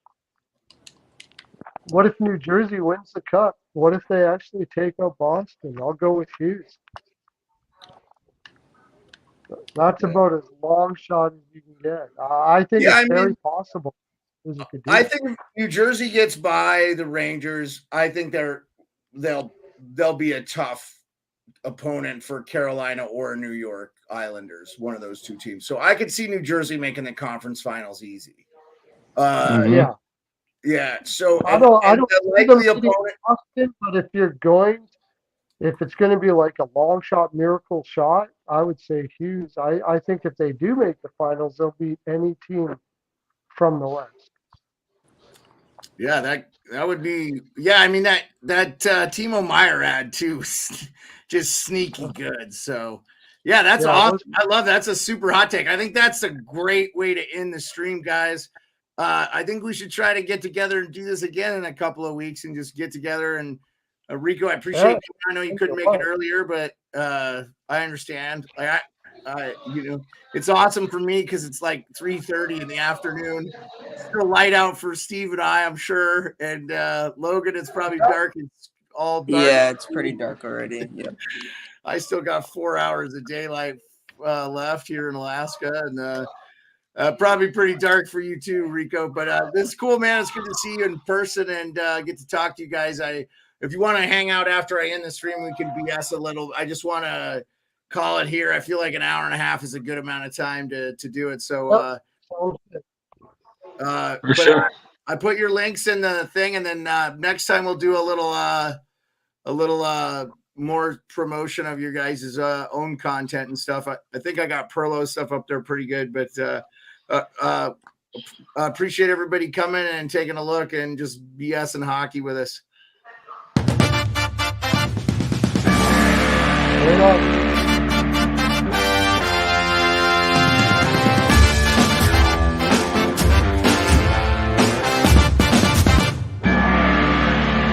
What if New Jersey wins the cup? What if they actually take out Boston? I'll go with Hughes. That's about as long shot as you can get. I think it's very possible. I think if New Jersey gets by the Rangers, I think they'll be a tough opponent for Carolina or New York Islanders, one of those two teams. So I could see New Jersey making the conference finals easy. Yeah. So I don't like the opponent, Boston, but if it's going to be like a long shot miracle shot, I would say Hughes. I think if they do make the finals, they'll beat any team from the West. Yeah, that would be. Yeah, I mean that Timo Meier ad too, just sneaky good. So yeah, that's awesome. I love that. That's a super hot take. I think that's a great way to end the stream, guys. I think we should try to get together and do this again in a couple of weeks and just get together. And Rico, I appreciate you. I know you couldn't make it earlier, but I understand. It's awesome for me because it's like 3:30 in the afternoon. It's still light out for Steve and I'm sure. And Logan, it's probably dark. It's all dark. Yeah, it's pretty dark already. Yeah. I still got 4 hours of daylight left here in Alaska, and probably pretty dark for you too, Rico. But this is cool, man. It's good to see you in person and get to talk to you guys. If you want to hang out after I end the stream, we can BS a little. I just want to call it here. I feel like an hour and a half is a good amount of time to do it. So, for sure. I put your links in the thing, and then next time we'll do a little more promotion of your guys' own content and stuff. I think I got Pearlo stuff up there pretty good, but appreciate everybody coming and taking a look and just BS and hockey with us. Right on.